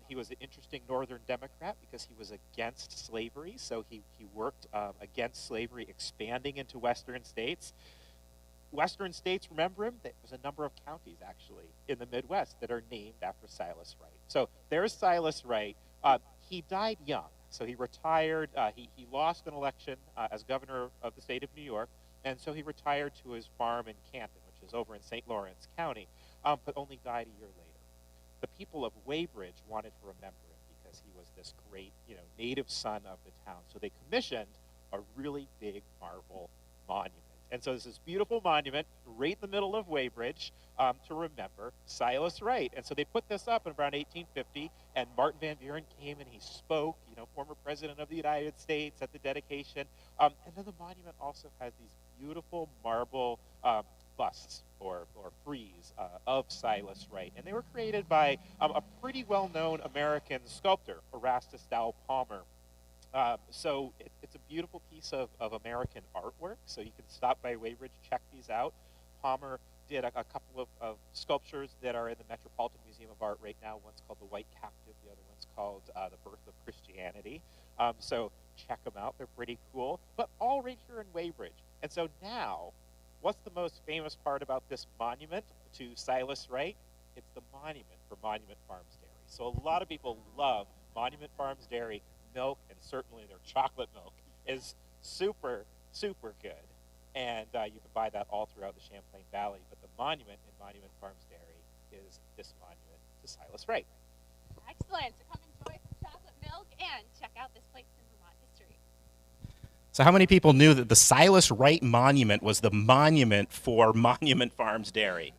He was an interesting Northern Democrat because he was against slavery. So he worked against slavery expanding into Western states. Western states, remember him? There's a number of counties, actually, in the Midwest that are named after Silas Wright. So there's Silas Wright. He died young, so he retired. He lost an election as governor of the state of New York, and so he retired to his farm in Canton, which is over in St. Lawrence County, but only died a year later. The people of Weybridge wanted to remember him because he was this great, native son of the town. So they commissioned a really big marble monument. And so there's this beautiful monument right in the middle of Weybridge to remember Silas Wright. And so they put this up in around 1850, and Martin Van Buren came and he spoke, former president of the United States at the dedication. And then the monument also has these beautiful marble busts or frieze of Silas Wright. And they were created by a pretty well-known American sculptor, Erastus Dow Palmer. So it's a beautiful piece of American artwork. So you can stop by Weybridge, check these out. Palmer did a couple of sculptures that are in the Metropolitan Museum of Art right now. One's called The White Captive, the other one's called The Birth of Christianity. So check them out, they're pretty cool, but all right here in Weybridge. And so now, what's the most famous part about this monument to Silas Wright? It's the monument for Monument Farms Dairy. So a lot of people love Monument Farms Dairy milk, and certainly their chocolate milk is super, super good. And you can buy that all throughout the Champlain Valley. But the monument in Monument Farms Dairy is this monument to Silas Wright. Excellent. So come enjoy some chocolate milk and check out this place in Vermont history. So how many people knew that the Silas Wright Monument was the monument for Monument Farms Dairy?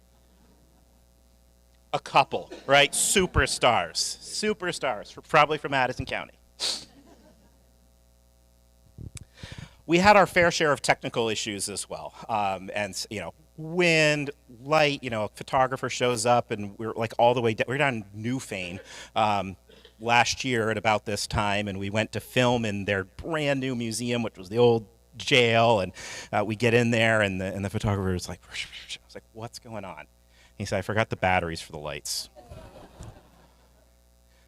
A couple, right? Superstars, probably from Addison County. We had our fair share of technical issues as well. And, wind, light, a photographer shows up and we're like all the way down, we're down in Newfane last year at about this time, and we went to film in their brand new museum, which was the old jail. And we get in there and the photographer was like, I was like, what's going on? He said, I forgot the batteries for the lights.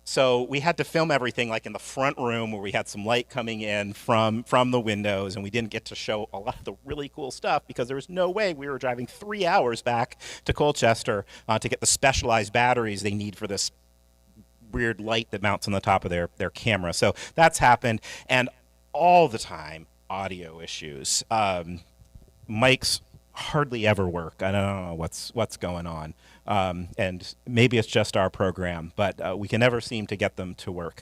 So we had to film everything like in the front room where we had some light coming in from the windows, and we didn't get to show a lot of the really cool stuff because there was no way we were driving 3 hours back to Colchester to get the specialized batteries they need for this weird light that mounts on the top of their camera. So that's happened, and all the time, audio issues. Mics hardly ever work. I don't know what's going on. And maybe it's just our program, but we can never seem to get them to work.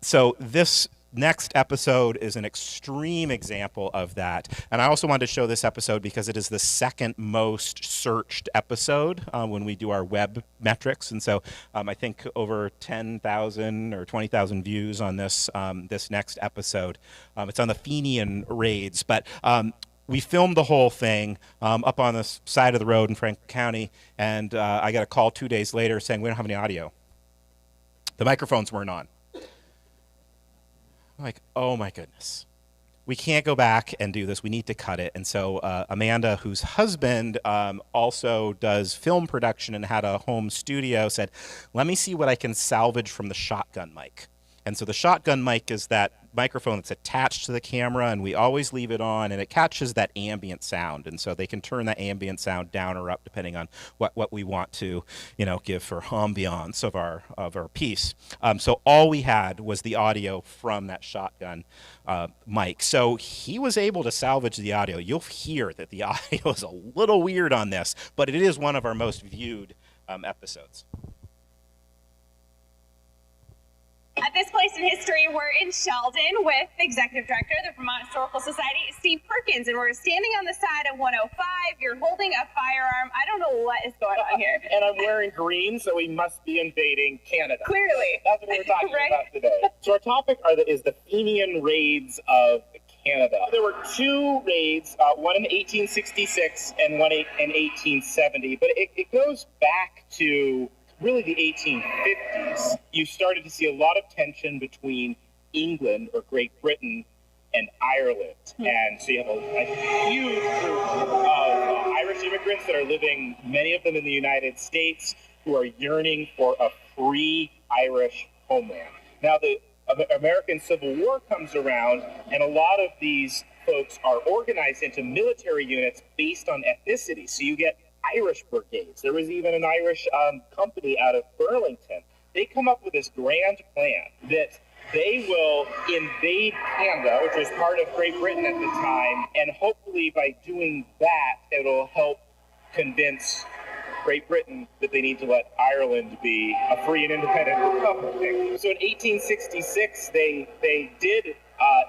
So this next episode is an extreme example of that. And I also wanted to show this episode because it is the second most searched episode when we do our web metrics. And so I think over 10,000 or 20,000 views on this next episode. It's on the Fenian raids, but we filmed the whole thing up on the side of the road in Franklin County, and I got a call 2 days later saying we don't have any audio. The microphones weren't on. I'm like, oh my goodness. We can't go back and do this. We need to cut it. And so Amanda, whose husband also does film production and had a home studio, said, let me see what I can salvage from the shotgun mic. And so the shotgun mic is that microphone that's attached to the camera, and we always leave it on, and it catches that ambient sound. And so they can turn that ambient sound down or up depending on what we want to, give for ambiance of our piece. So all we had was the audio from that shotgun mic. So he was able to salvage the audio. You'll hear that the audio is a little weird on this, but it is one of our most viewed episodes. At this place in history, we're in Sheldon with the Executive Director of the Vermont Historical Society, Steve Perkins, and we're standing on the side of 105. You're holding a firearm. I don't know what is going on here. And I'm wearing green, so we must be invading Canada. Clearly. That's what we're talking Right. about today. So our topic is the Fenian raids of Canada. There were two raids, one in 1866 and one in 1870, but it goes back to really the 1850s. You started to see a lot of tension between England or Great Britain and Ireland. And so you have a huge group of Irish immigrants that are living, many of them in the United States, who are yearning for a free Irish homeland. Now the American Civil War comes around, and a lot of these folks are organized into military units based on ethnicity. So you get Irish brigades. There was even an Irish company out of Burlington. They come up with this grand plan that they will invade Canada, which was part of Great Britain at the time, and hopefully by doing that, it'll help convince Great Britain that they need to let Ireland be a free and independent republic. So in 1866, they did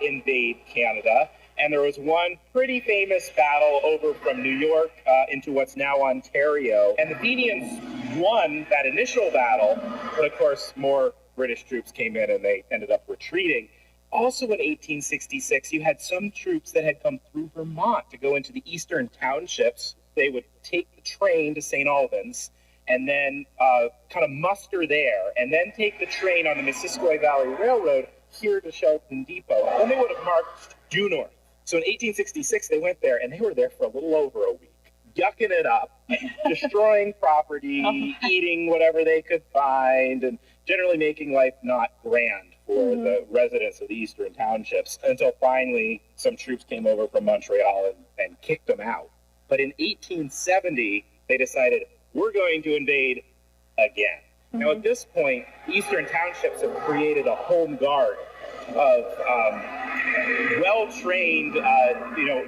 invade Canada. And there was one pretty famous battle over from New York into what's now Ontario. And the Fenians won that initial battle, but of course more British troops came in and they ended up retreating. Also in 1866, you had some troops that had come through Vermont to go into the eastern townships they would take the train to St. Albans and then kind of muster there, and then take the train on the Missisquoi Valley Railroad here to Shelton Depot. And then they would have marched due north. So in 1866, they went there, and they were there for a little over a week, yucking it up, destroying property, eating whatever they could find, and generally making life not grand for the residents of the eastern townships, until finally some troops came over from Montreal and kicked them out. But in 1870, they decided, we're going to invade again. Now, at this point, eastern townships have created a home guard of well-trained,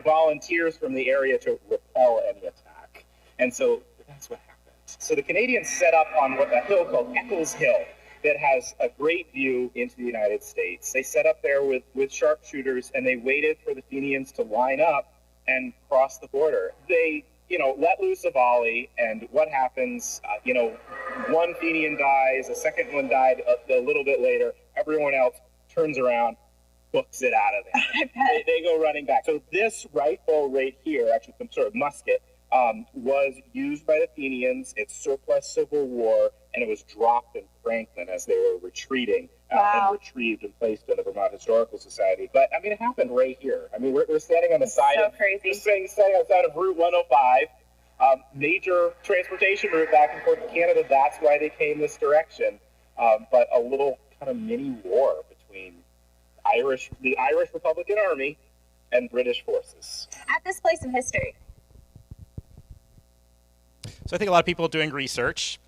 volunteers from the area to repel any attack. And so that's what happened. So the Canadians set up on a hill called Eccles Hill that has a great view into the United States. They set up there with sharpshooters, and they waited for the Fenians to line up and cross the border. They let loose a volley, and what happens, one Fenian dies, a second one died a little bit later, everyone else turns around, books it out of there. They go running back. So this rifle right here, actually some sort of musket, was used by the Fenians. It's surplus Civil War, and it was dropped in Franklin as they were retreating and retrieved and placed in the Vermont Historical Society. But, it happened right here. We're standing on the side of standing on the side of Route 105, major transportation route back and forth to Canada. That's why they came this direction. But a little kind of mini war between the Irish Republican Army and British forces. At this place in history. So I think a lot of people doing research,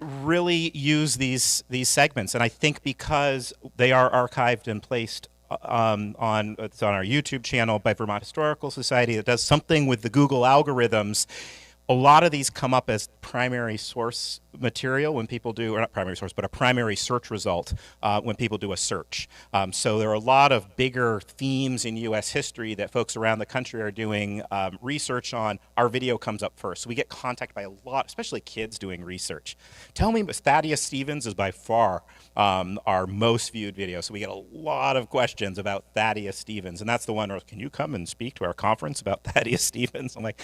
really use these segments, and I think because they are archived and placed on our YouTube channel by Vermont Historical Society, it does something with the Google algorithms. A lot of these come up as primary source material when people do, or not primary source, but a primary search result when people do a search. So there are a lot of bigger themes in U.S. history that folks around the country are doing research on. Our video comes up first. So we get contacted by a lot, especially kids doing research. Tell me, Thaddeus Stevens is by far our most viewed video. So we get a lot of questions about Thaddeus Stevens. And that's the one where, can you come and speak to our conference about Thaddeus Stevens? I'm like,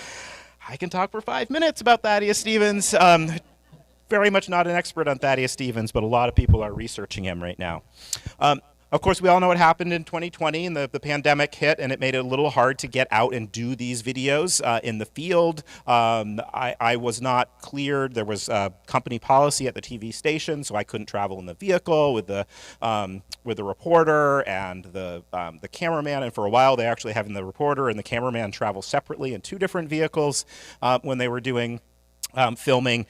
I can talk for 5 minutes about Thaddeus Stevens. Very much not an expert on Thaddeus Stevens, but a lot of people are researching him right now. Of course, we all know what happened in 2020, and the pandemic hit, and it made it a little hard to get out and do these videos in the field. I was not cleared. There was company policy at the TV station, so I couldn't travel in the vehicle with the reporter and the cameraman. And for a while, they actually having the reporter and the cameraman travel separately in 2 different vehicles when they were doing filming.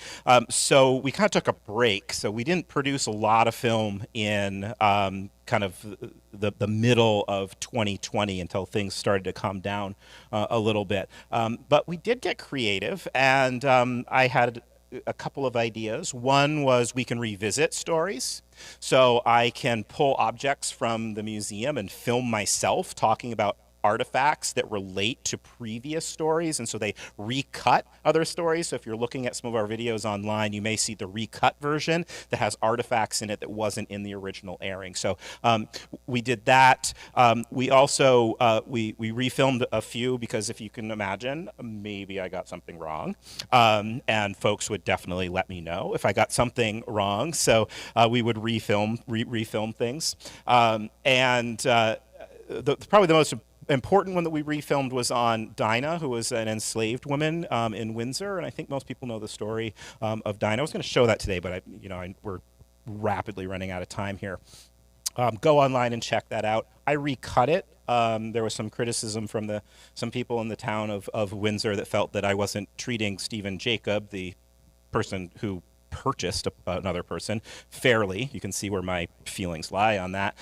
So we kind of took a break. So we didn't produce a lot of film in kind of the middle of 2020 until things started to calm down a little bit. But we did get creative, and I had a couple of ideas. One was we can revisit stories. So I can pull objects from the museum and film myself talking about artifacts that relate to previous stories, and so they recut other stories. So if you're looking at some of our videos online, you may see the recut version that has artifacts in it that wasn't in the original airing. So we did that. We also we refilmed a few, because if you can imagine, maybe I got something wrong, and folks would definitely let me know if I got something wrong. So we would refilm things, and probably the most important one that we refilmed was on Dinah, who was an enslaved woman in Windsor, and I think most people know the story of Dinah. I was going to show that today, but we're rapidly running out of time here. Go online and check that out. I recut it. There was some criticism from some people in the town of Windsor that felt that I wasn't treating Stephen Jacob, the person who purchased another person, fairly. You can see where my feelings lie on that.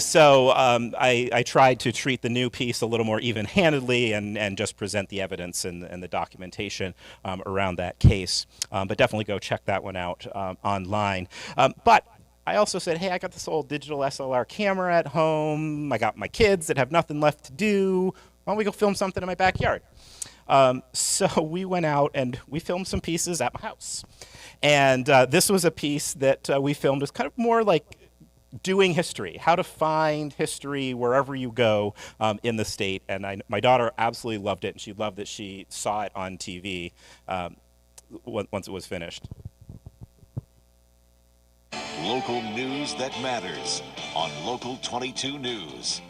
So I tried to treat the new piece a little more even-handedly and just present the evidence and the documentation around that case. But definitely go check that one out online. But I also said, hey, I got this old digital SLR camera at home. I got my kids that have nothing left to do. Why don't we go film something in my backyard? So we went out and we filmed some pieces at my house. And this was a piece that we filmed as kind of more like doing history, how to find history wherever you go in the state. And my daughter absolutely loved it, and she loved that she saw it on TV once it was finished. Local news that matters on Local 22 News.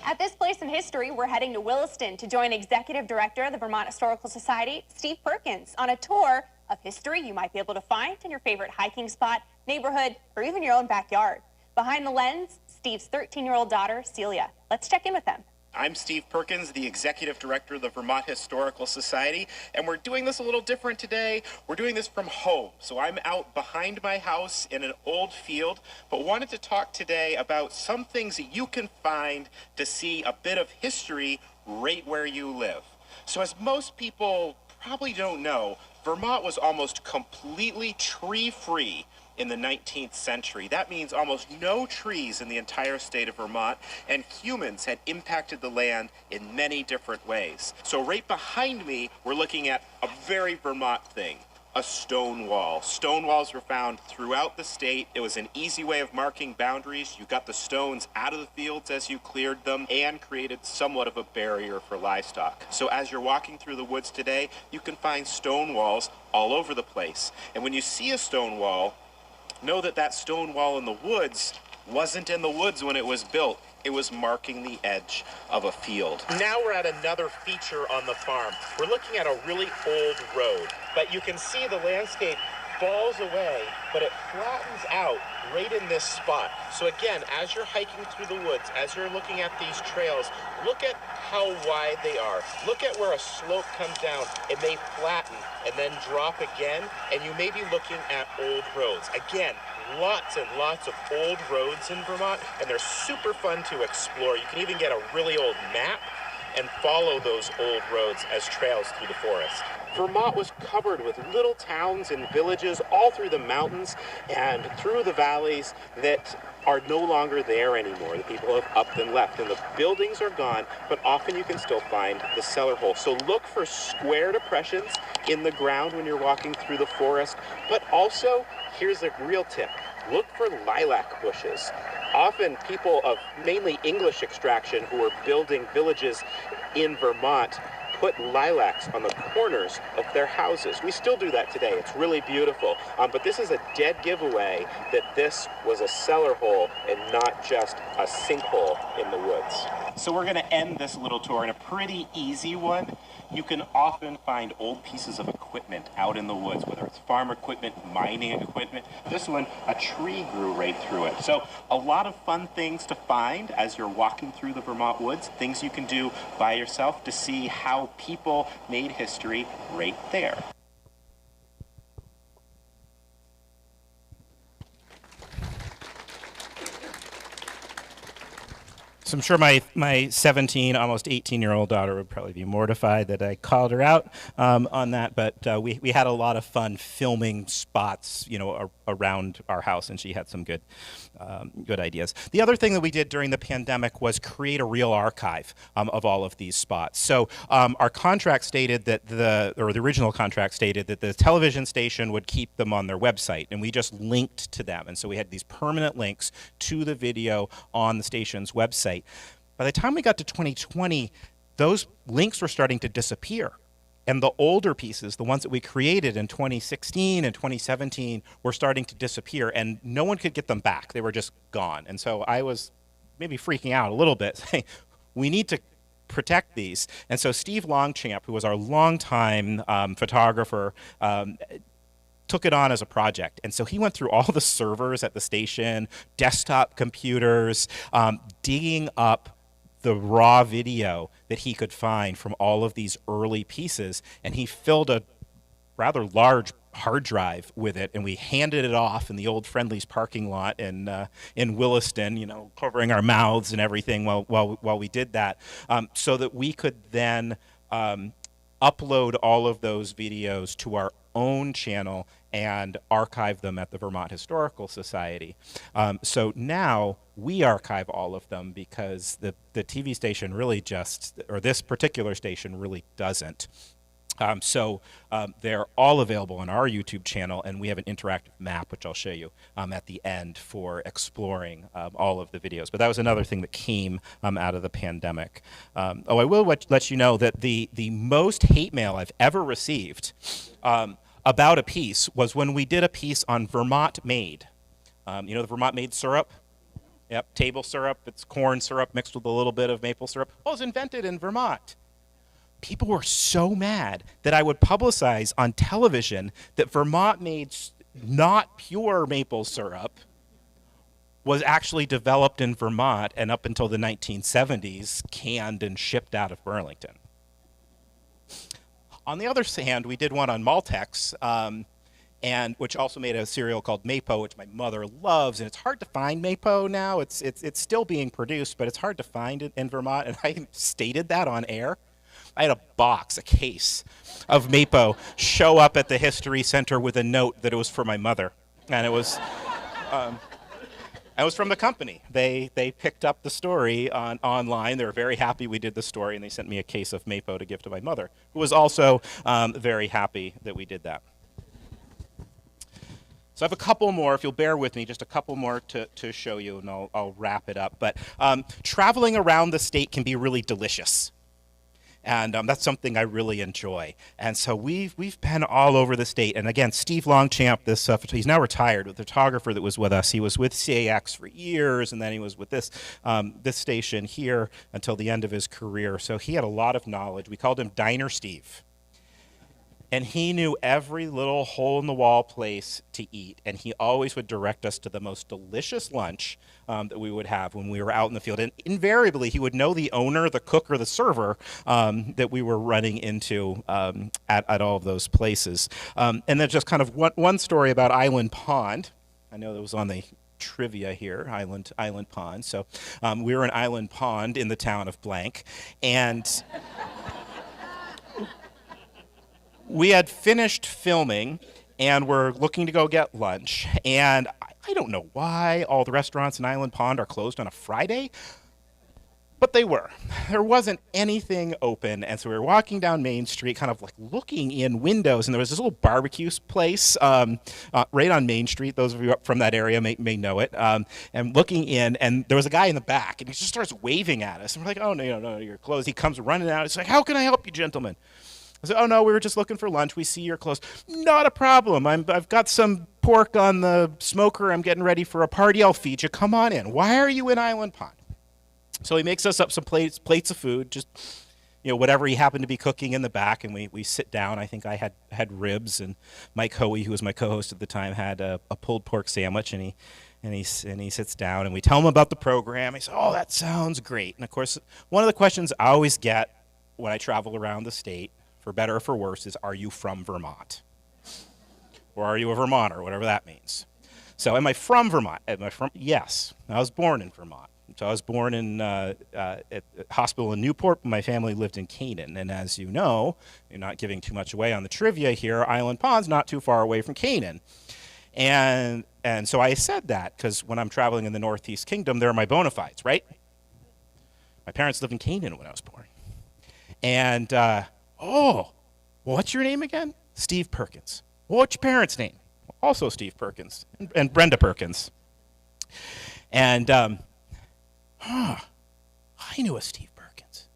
At this place in history, we're heading to Williston to join Executive Director of the Vermont Historical Society, Steve Perkins, on a tour of history you might be able to find in your favorite hiking spot, neighborhood, or even your own backyard. Behind the lens, Steve's 13-year-old daughter, Celia. Let's check in with them. I'm Steve Perkins, the Executive Director of the Vermont Historical Society, and we're doing this a little different today. We're doing this from home. So I'm out behind my house in an old field, but wanted to talk today about some things that you can find to see a bit of history right where you live. So as most people probably don't know, Vermont was almost completely tree-free in the 19th century. That means almost no trees in the entire state of Vermont, and humans had impacted the land in many different ways. So right behind me, we're looking at a very Vermont thing, a stone wall. Stone walls were found throughout the state. It was an easy way of marking boundaries. You got the stones out of the fields as you cleared them and created somewhat of a barrier for livestock. So as you're walking through the woods today, you can find stone walls all over the place. And when you see a stone wall, know that that stone wall in the woods wasn't in the woods when it was built. It was marking the edge of a field. Now we're at another feature on the farm. We're looking at a really old road, but you can see the landscape falls away, but it flattens out right in this spot. So again, as you're hiking through the woods, as you're looking at these trails, look at how wide they are. Look at where a slope comes down. It may flatten and then drop again, and you may be looking at old roads. Again, lots and lots of old roads in Vermont, and they're super fun to explore. You can even get a really old map and follow those old roads as trails through the forest. Vermont was covered with little towns and villages all through the mountains and through the valleys that are no longer there anymore. The people have upped and left, and the buildings are gone, but often you can still find the cellar hole. So look for square depressions in the ground when you're walking through the forest, but also, here's a real tip, look for lilac bushes. Often people of mainly English extraction who are building villages in Vermont put lilacs on the corners of their houses. We still do that today. It's really beautiful. But this is a dead giveaway that this was a cellar hole and not just a sinkhole in the woods. So we're going to end this little tour in a pretty easy one. You can often find old pieces of equipment out in the woods, whether it's farm equipment, mining equipment. This one, a tree grew right through it. So a lot of fun things to find as you're walking through the Vermont woods, things you can do by yourself to see how people made history right there. So I'm sure my 17, almost 18-year-old daughter would probably be mortified that I called her out on that, but we had a lot of fun filming spots, around our house, and she had some good ideas. The other thing that we did during the pandemic was create a real archive of all of these spots. So our contract stated that the original contract stated that the television station would keep them on their website, and we just linked to them. And so we had these permanent links to the video on the station's website. By the time we got to 2020, those links were starting to disappear. And the older pieces, the ones that we created in 2016 and 2017, were starting to disappear, and no one could get them back. They were just gone. And so I was maybe freaking out a little bit, saying, we need to protect these. And so Steve Longchamp, who was our longtime photographer, took it on as a project. And so he went through all the servers at the station, desktop computers, digging up the raw video that he could find from all of these early pieces. And he filled a rather large hard drive with it, and we handed it off in the old Friendly's parking lot in Williston, covering our mouths and everything while we did that, so that we could then upload all of those videos to our own channel and archive them at the Vermont Historical Society. So now we archive all of them because the TV station really or this particular station really doesn't. They're all available on our YouTube channel, and we have an interactive map, which I'll show you at the end for exploring all of the videos. But that was another thing that came out of the pandemic. I will let you know that the most hate mail I've ever received about a piece was when we did a piece on Vermont Made. You know the Vermont Made syrup? Yep, table syrup. It's corn syrup mixed with a little bit of maple syrup. Oh, it was invented in Vermont. People were so mad that I would publicize on television that Vermont Made not pure maple syrup was actually developed in Vermont and up until the 1970s canned and shipped out of Burlington. On the other hand, we did one on Maltex, and which also made a cereal called Mapo, which my mother loves, and it's hard to find Mapo now. It's still being produced, but it's hard to find it in Vermont, and I stated that on air. I had a case of Mapo show up at the History Center with a note that it was for my mother, and it was from the company. They picked up the story online. They were very happy we did the story, and they sent me a case of Mapo to give to my mother, who was also very happy that we did that. So I have a couple more, if you'll bear with me, just a couple more to show you, and I'll wrap it up. But traveling around the state can be really delicious. And that's something I really enjoy. And so we've been all over the state. And again, Steve Longchamp, he's now retired, the photographer that was with us. He was with CAX for years, and then he was with this station here until the end of his career. So he had a lot of knowledge. We called him Diner Steve. And he knew every little hole-in-the-wall place to eat, and he always would direct us to the most delicious lunch that we would have when we were out in the field. And invariably, he would know the owner, the cook, or the server that we were running into at all of those places. And then just kind of one story about Island Pond. I know that was on the trivia here, Island Pond. So we were in Island Pond in the town of blank, and we had finished filming and we're looking to go get lunch. And I don't know why all the restaurants in Island Pond are closed on a Friday, but they were. There wasn't anything open. And so we were walking down Main Street, kind of like looking in windows. And there was this little barbecue place right on Main Street. Those of you up from that area may know it. And looking in, and there was a guy in the back, and he just starts waving at us. And we're like, oh, no, you're closed. He comes running out. He's like, how can I help you, gentlemen? I said, oh, no, we were just looking for lunch. We see you're closed. Not a problem. I've got some pork on the smoker. I'm getting ready for a party. I'll feed you. Come on in. Why are you in Island Pond? So he makes us up some plates of food, just whatever he happened to be cooking in the back, and we sit down. I think I had ribs, and Mike Hoey, who was my co-host at the time, had a pulled pork sandwich, and he sits down, and we tell him about the program. He says, oh, that sounds great. And, of course, one of the questions I always get when I travel around the state, for better or for worse, is, are you from Vermont? Or are you a Vermonter, whatever that means. So am I from Vermont? Yes, I was born in Vermont. So I was born in at a hospital in Newport, but my family lived in Canaan. And as you know, you're not giving too much away on the trivia here, Island Pond's not too far away from Canaan. And so I said that because when I'm traveling in the Northeast Kingdom, there are my bona fides, right? My parents lived in Canaan when I was born. And oh, well, what's your name again? Steve Perkins. Well, what's your parents' name? Also Steve Perkins and Brenda Perkins. And I knew a Steve Perkins.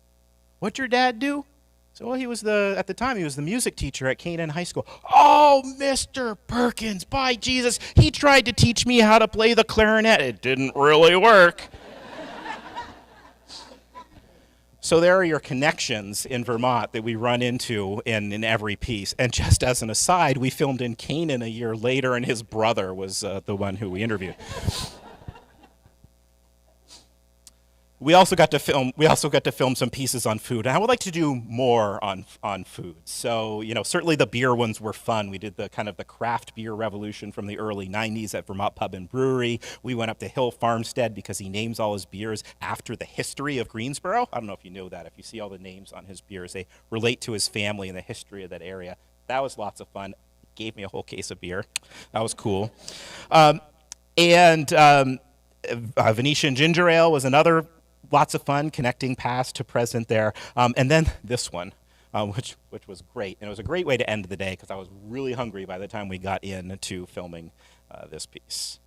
What'd your dad do? So, well, at the time, he was the music teacher at Canaan High School. Oh, Mr. Perkins, by Jesus, he tried to teach me how to play the clarinet. It didn't really work. So there are your connections in Vermont that we run into in every piece. And just as an aside, we filmed in Canaan a year later, and his brother was the one who we interviewed. We also got to film some pieces on food, and I would like to do more on food. So, certainly the beer ones were fun. We did the kind of the craft beer revolution from the early 90s at Vermont Pub and Brewery. We went up to Hill Farmstead because he names all his beers after the history of Greensboro. I don't know if you know that. If you see all the names on his beers, they relate to his family and the history of that area. That was lots of fun. Gave me a whole case of beer. That was cool. Venetian ginger ale was another. Lots of fun connecting past to present there. And then this one. which was great. And it was a great way to end the day because I was really hungry by the time we got into filming this piece.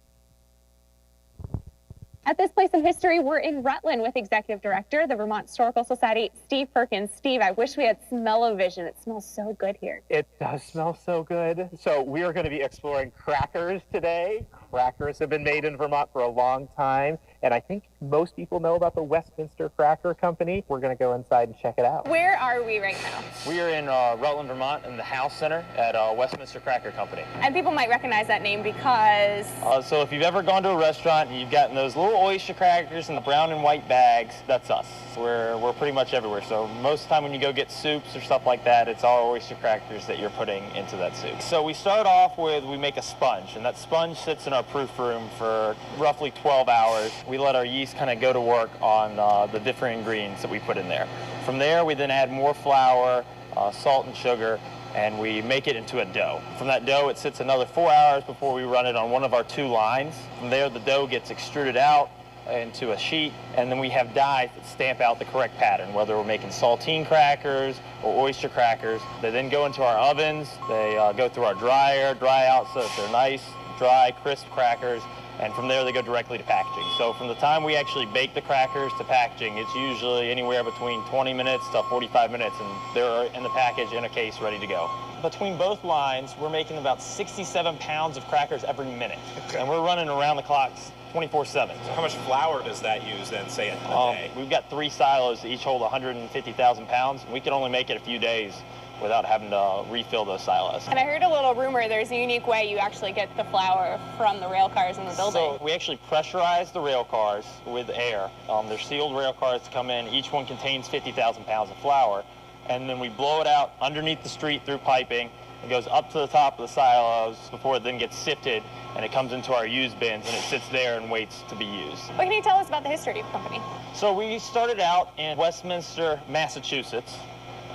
At this place in history, we're in Rutland with Executive Director of the Vermont Historical Society, Steve Perkins. Steve, I wish we had smell-o-vision. It smells so good here. It does smell so good. So we are going to be exploring crackers today. Crackers have been made in Vermont for a long time, and I think most people know about the Westminster Cracker Company. We're going to go inside and check it out. Where are we right now? We are in Rutland, Vermont, in the House Center at Westminster Cracker Company. And people might recognize that name because... So if you've ever gone to a restaurant and you've gotten those little oyster crackers in the brown and white bags, that's us. We're pretty much everywhere. So most of the time when you go get soups or stuff like that, it's our oyster crackers that you're putting into that soup. So we start off with, we make a sponge, and that sponge sits in our proof room for roughly 12 hours. We let our yeast kind of go to work on the different ingredients that we put in there. From there, we then add more flour, salt and sugar, and we make it into a dough. From that dough, it sits another 4 hours before we run it on one of our 2 lines. From there, the dough gets extruded out into a sheet, and then we have dies that stamp out the correct pattern, whether we're making saltine crackers or oyster crackers. They then go into our ovens. They go through our dryer, dry out so that they're nice, dry, crisp crackers, and from there they go directly to packaging. So from the time we actually bake the crackers to packaging, it's usually anywhere between 20 minutes to 45 minutes, and they're in the package in a case ready to go. Between both lines, we're making about 67 pounds of crackers every minute, and we're running around the clock 24/7. So how much flour does that use then, say, a day? We've got 3 silos that each hold 150,000 pounds. We can only make it a few days without having to refill those silos. And I heard a little rumor there's a unique way you actually get the flour from the rail cars in the building. So we actually pressurize the rail cars with air. They're sealed rail cars to come in. Each one contains 50,000 pounds of flour. And then we blow it out underneath the street through piping. It goes up to the top of the silos before it then gets sifted, and it comes into our used bins, and it sits there and waits to be used. What can you tell us about the history of the company? So we started out in Westminster, Massachusetts,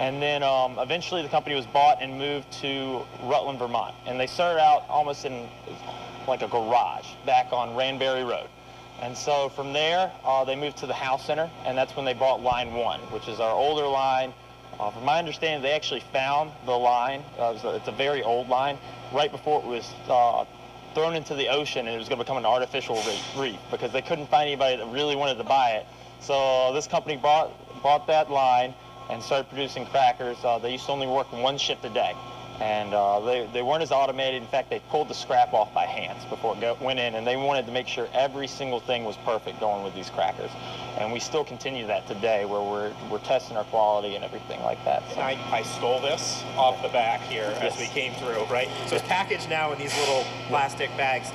and then eventually the company was bought and moved to Rutland, Vermont. And they started out almost in like a garage back on Ranberry Road. And so from there, they moved to the House Center, and that's when they bought Line 1, which is our older line. From my understanding, they actually found the line. It's a very old line, right before it was thrown into the ocean, and it was going to become an artificial reef because they couldn't find anybody that really wanted to buy it. So this company bought that line and started producing crackers. They used to only work 1 shift a day, and they weren't as automated. In fact, they pulled the scrap off by hands before it went in, and they wanted to make sure every single thing was perfect going with these crackers. And we still continue that today, where we're testing our quality and everything like that. So. I stole this off the back here as we came through, right? So it's packaged now in these little plastic bags.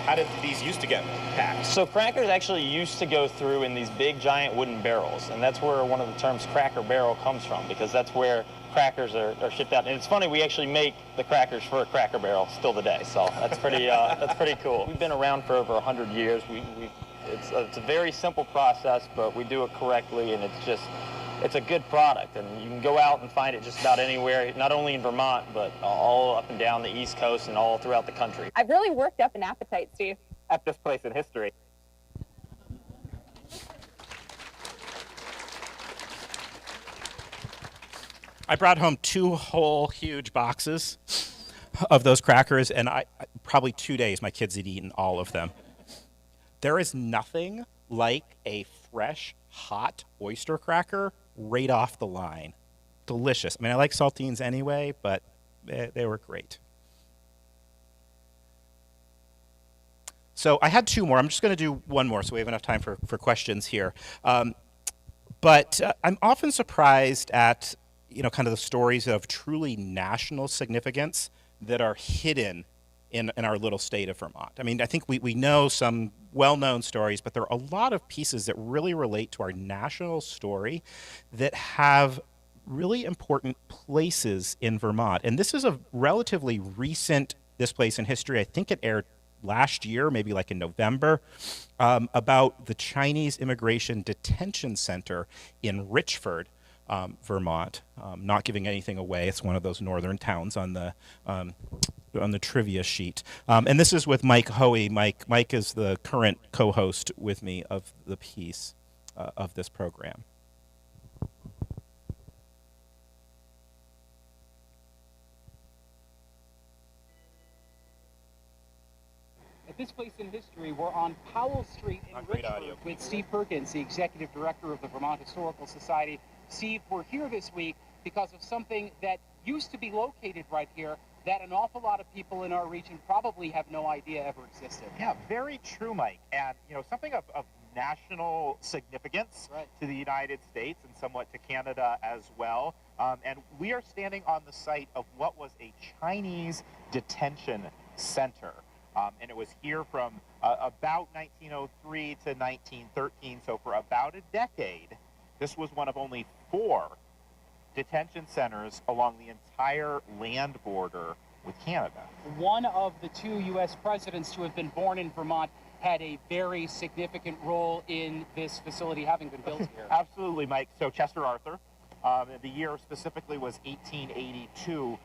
How did these used to get packed? So crackers actually used to go through in these big giant wooden barrels, and that's where one of the terms cracker barrel comes from, because that's where crackers are shipped out. And it's funny, we actually make the crackers for a Cracker Barrel still today, so that's pretty that's pretty cool. We've been around for over 100 years. It's a very simple process, but we do it correctly, and it's a good product, and you can go out and find it just about anywhere, not only in Vermont, but all up and down the East Coast and all throughout the country. I've really worked up an appetite, Steve. At this place in history. I brought home 2 whole huge boxes of those crackers, and probably 2 days my kids had eaten all of them. There is nothing like a fresh, hot oyster cracker right off the line. Delicious. I mean, I like saltines anyway, but they were great. So I had 2 more. I'm just going to do 1 more so we have enough time for questions here. But I'm often surprised at kind of the stories of truly national significance that are hidden in our little state of Vermont. I mean, I think we know some well-known stories, but there are a lot of pieces that really relate to our national story that have really important places in Vermont. And this is a relatively recent This Place in History. I think it aired last year, maybe like in November, about the Chinese Immigration Detention Center in Richford, Vermont. Not giving anything away. It's one of those northern towns on the trivia sheet. And this is with Mike Hoey. Mike is the current co-host with me of the piece of this program. this place in history, we're on Powell Street in Richmond with Steve Perkins, the Executive Director of the Vermont Historical Society. Steve, we're here this week because of something that used to be located right here that an awful lot of people in our region probably have no idea ever existed. Yeah, very true, Mike. And, you know, something of national significance to the United States and somewhat to Canada as well. And we are standing on the site of what was a Chinese detention center. And it was here from about 1903 to 1913. So for about a decade, this was one of only 4 detention centers along the entire land border with Canada. One of the 2 U.S. presidents to have been born in Vermont had a very significant role in this facility having been built here. Absolutely, Mike. So Chester Arthur, the year specifically was 1882.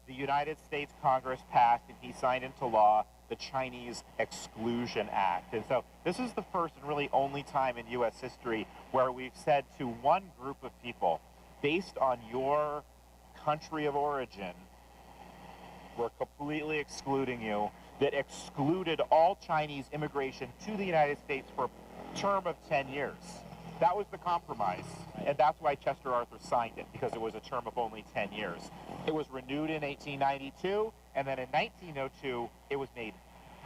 The United States Congress passed and he signed into law the Chinese Exclusion Act. And so this is the first and really only time in U.S. history where we've said to one group of people, based on your country of origin, we're completely excluding you, that excluded all Chinese immigration to the United States for a term of 10 years. That was the compromise, and that's why Chester Arthur signed it, because it was a term of only 10 years. It was renewed in 1892, and then in 1902, it was made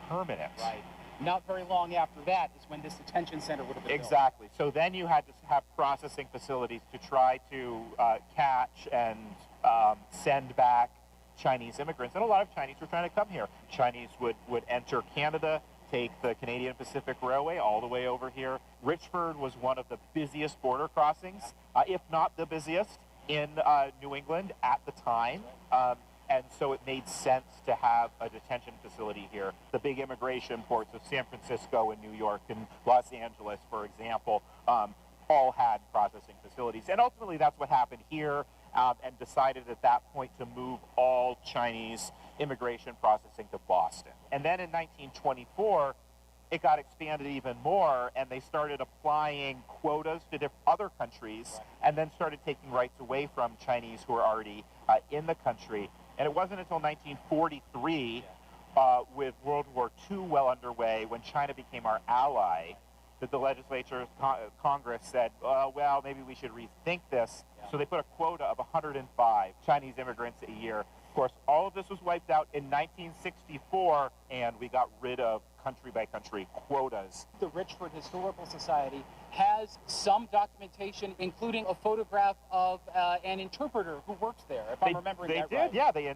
permanent. Right. Not very long after that is when this detention center would have been Exactly. So then you had to have processing facilities to try to catch and send back Chinese immigrants. And a lot of Chinese were trying to come here. Chinese would enter Canada, take the Canadian Pacific Railway all the way over here. Richford was one of the busiest border crossings, if not the busiest, in New England at the time. And so it made sense to have a detention facility here. The big immigration ports of San Francisco and New York and Los Angeles, for example, all had processing facilities. And ultimately that's what happened here, and decided at that point to move all Chinese immigration processing to Boston. And then in 1924, it got expanded even more, and they started applying quotas to other countries, and then started taking rights away from Chinese who were already in the country. And it wasn't until 1943, with World War II well underway, when China became our ally, that the legislature, Congress said, well, maybe we should rethink this. So they put a quota of 105 Chinese immigrants a year. Of course, all of this was wiped out in 1964, and we got rid of country-by-country quotas. The Richford Historical Society has some documentation, including a photograph of an interpreter who works there, if I'm remembering that right. They did, yeah. They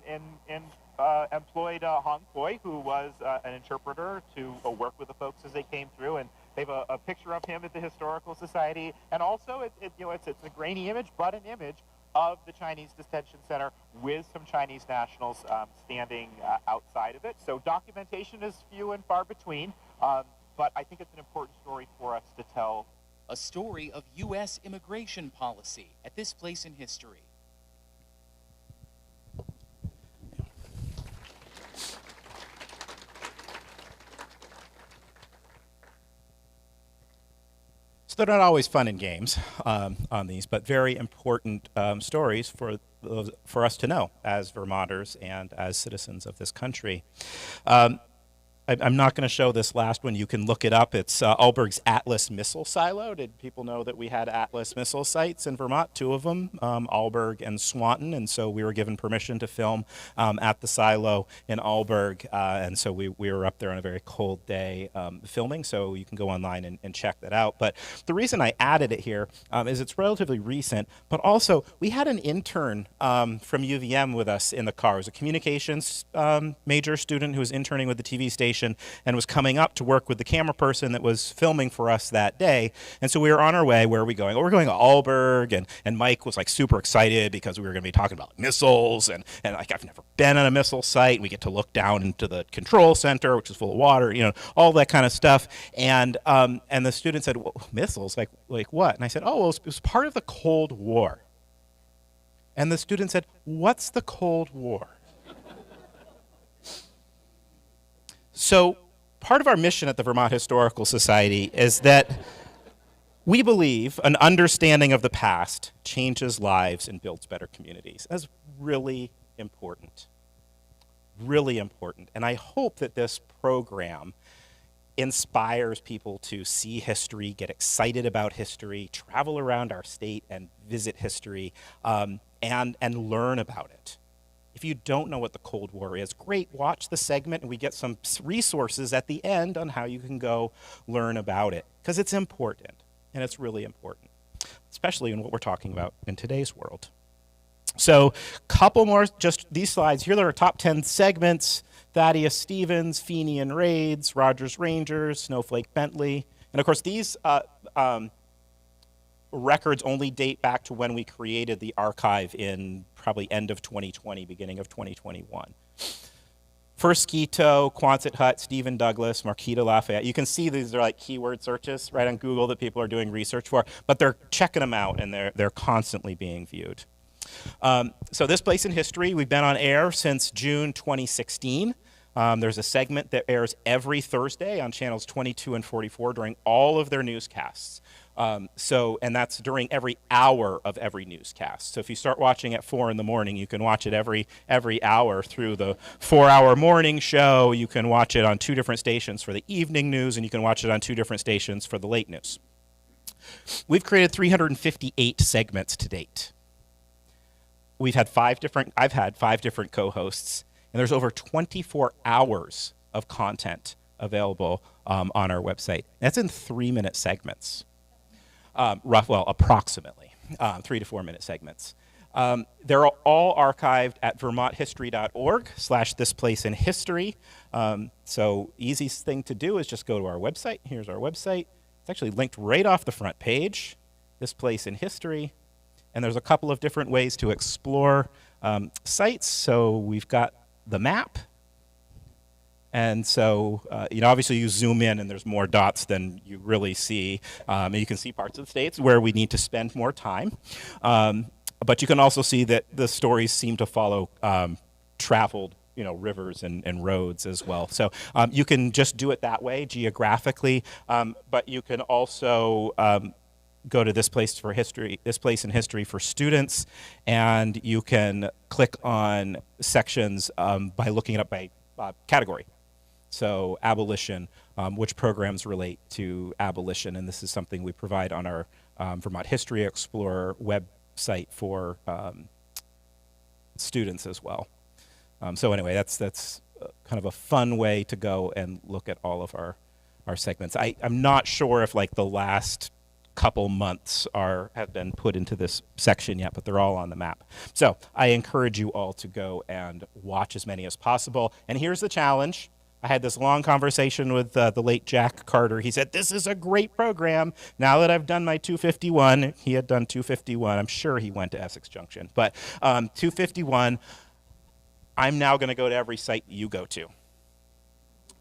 employed Hong Poi, who was an interpreter, to work with the folks as they came through, and they have a picture of him at the Historical Society, and also it's a grainy image, but an image of the Chinese detention center with some Chinese nationals standing outside of it. So documentation is few and far between, but I think it's an important story for us to tell. A story of U.S. immigration policy at this place in history. So they're not always fun and games on these, but very important stories for us to know as Vermonters and as citizens of this country. I'm not going to show this last one. You can look it up. It's Alberg's Atlas Missile Silo. Did people know that we had Atlas missile sites in Vermont? 2 of them, Alberg and Swanton. And so we were given permission to film at the silo in Alberg. And so we were up there on a very cold day filming. So you can go online and check that out. But the reason I added it here is it's relatively recent. But also, we had an intern from UVM with us in the car. It was a communications major student who was interning with the TV station and was coming up to work with the camera person that was filming for us that day. And so we were on our way. Where are we going? Oh, we're going to Alberg, and Mike was like super excited because we were going to be talking about missiles, and like I've never been on a missile site. We get to look down into the control center, which is full of water, all that kind of stuff. And the student said, well, missiles, like what? And I said, oh, well, it was part of the Cold War. And the student said, what's the Cold War? So part of our mission at the Vermont Historical Society is that we believe an understanding of the past changes lives and builds better communities. That's really important. Really important. And I hope that this program inspires people to see history, get excited about history, travel around our state and visit history, and learn about it. If you don't know what the Cold War is, great, watch the segment and we get some resources at the end on how you can go learn about it, because it's important, and it's really important, especially in what we're talking about in today's world. So, couple more, just these slides. Here are our top 10 segments: Thaddeus Stevens, Fenian Raids, Rogers Rangers, Snowflake Bentley. And of course, these records only date back to when we created the archive in probably end of 2020, beginning of 2021. First Skeeto, Quonset Hut, Stephen Douglas, Marquita Lafayette. You can see these are like keyword searches right on Google that people are doing research for, but they're checking them out and they're constantly being viewed. So this place in history, we've been on air since June 2016. There's a segment that airs every Thursday on channels 22 and 44 during all of their newscasts. And that's during every hour of every newscast. So if you start watching at 4 in the morning, you can watch it every hour through the 4-hour morning show. You can watch it on 2 different stations for the evening news, and you can watch it on 2 different stations for the late news. We've created 358 segments to date. I've had 5 different co-hosts, and there's over 24 hours of content available on our website. That's in 3-minute segments. Approximately 3 to 4 minute segments. They're all archived at vermonthistory.org/thisplaceinhistory. So easiest thing to do is just go to our website. Here's our website. It's actually linked right off the front page, This Place in History. And there's a couple of different ways to explore sites. So we've got the map. And so, obviously you zoom in and there's more dots than you really see. And you can see parts of the states where we need to spend more time. But you can also see that the stories seem to follow traveled, rivers and roads as well. So you can just do it that way geographically, but you can also go to This Place in History for students, and you can click on sections by looking it up by category. So abolition, which programs relate to abolition, and this is something we provide on our Vermont History Explorer website for students as well. So anyway, that's kind of a fun way to go and look at all of our segments. I'm not sure if like the last couple months have been put into this section yet, but they're all on the map. So I encourage you all to go and watch as many as possible. And here's the challenge. I had this long conversation with the late Jack Carter. He said, this is a great program. Now that I've done my 251, he had done 251. I'm sure he went to Essex Junction. But 251, I'm now going to go to every site you go to.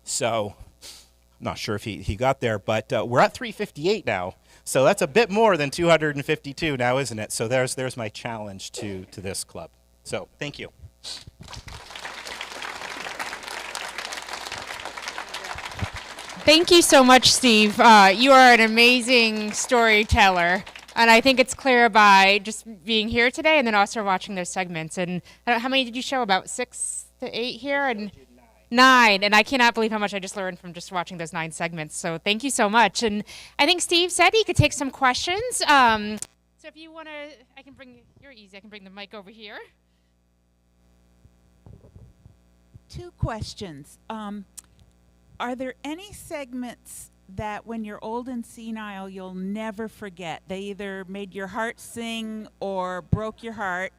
So I'm not sure if he got there, but we're at 358 now. So that's a bit more than 252 now, isn't it? So there's my challenge to this club. So thank you. Thank you so much, Steve. You are an amazing storyteller. And I think it's clear by just being here today and then also watching those segments. And how many did you show? About 6 to 8 here? And 9. And I cannot believe how much I just learned from just watching those 9 segments. So thank you so much. And I think Steve said he could take some questions. So if you want to, you're easy. I can bring the mic over here. 2 questions. Are there any segments that when you're old and senile, you'll never forget? They either made your heart sing or broke your heart.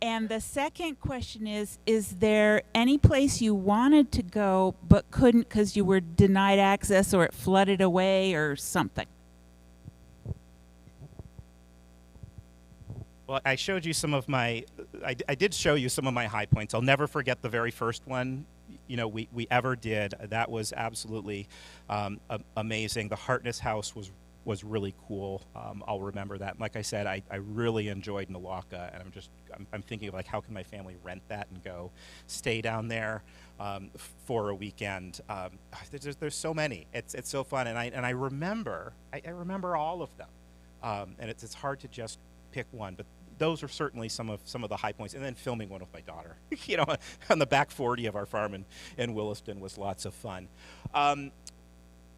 And the second question is there any place you wanted to go but couldn't because you were denied access or it flooded away or something? Well, I showed you some of I did show you some of my high points. I'll never forget the very first one we ever did. That was absolutely amazing. The Hartness House was really cool. I'll remember that. Like I said, I really enjoyed Milwaukee, and I'm thinking of like how can my family rent that and go stay down there for a weekend. There's so many. It's so fun, and I remember all of them. And it's hard to just pick one, but those are certainly some of the high points. And then filming one with my daughter, on the back 40 of our farm in Williston was lots of fun.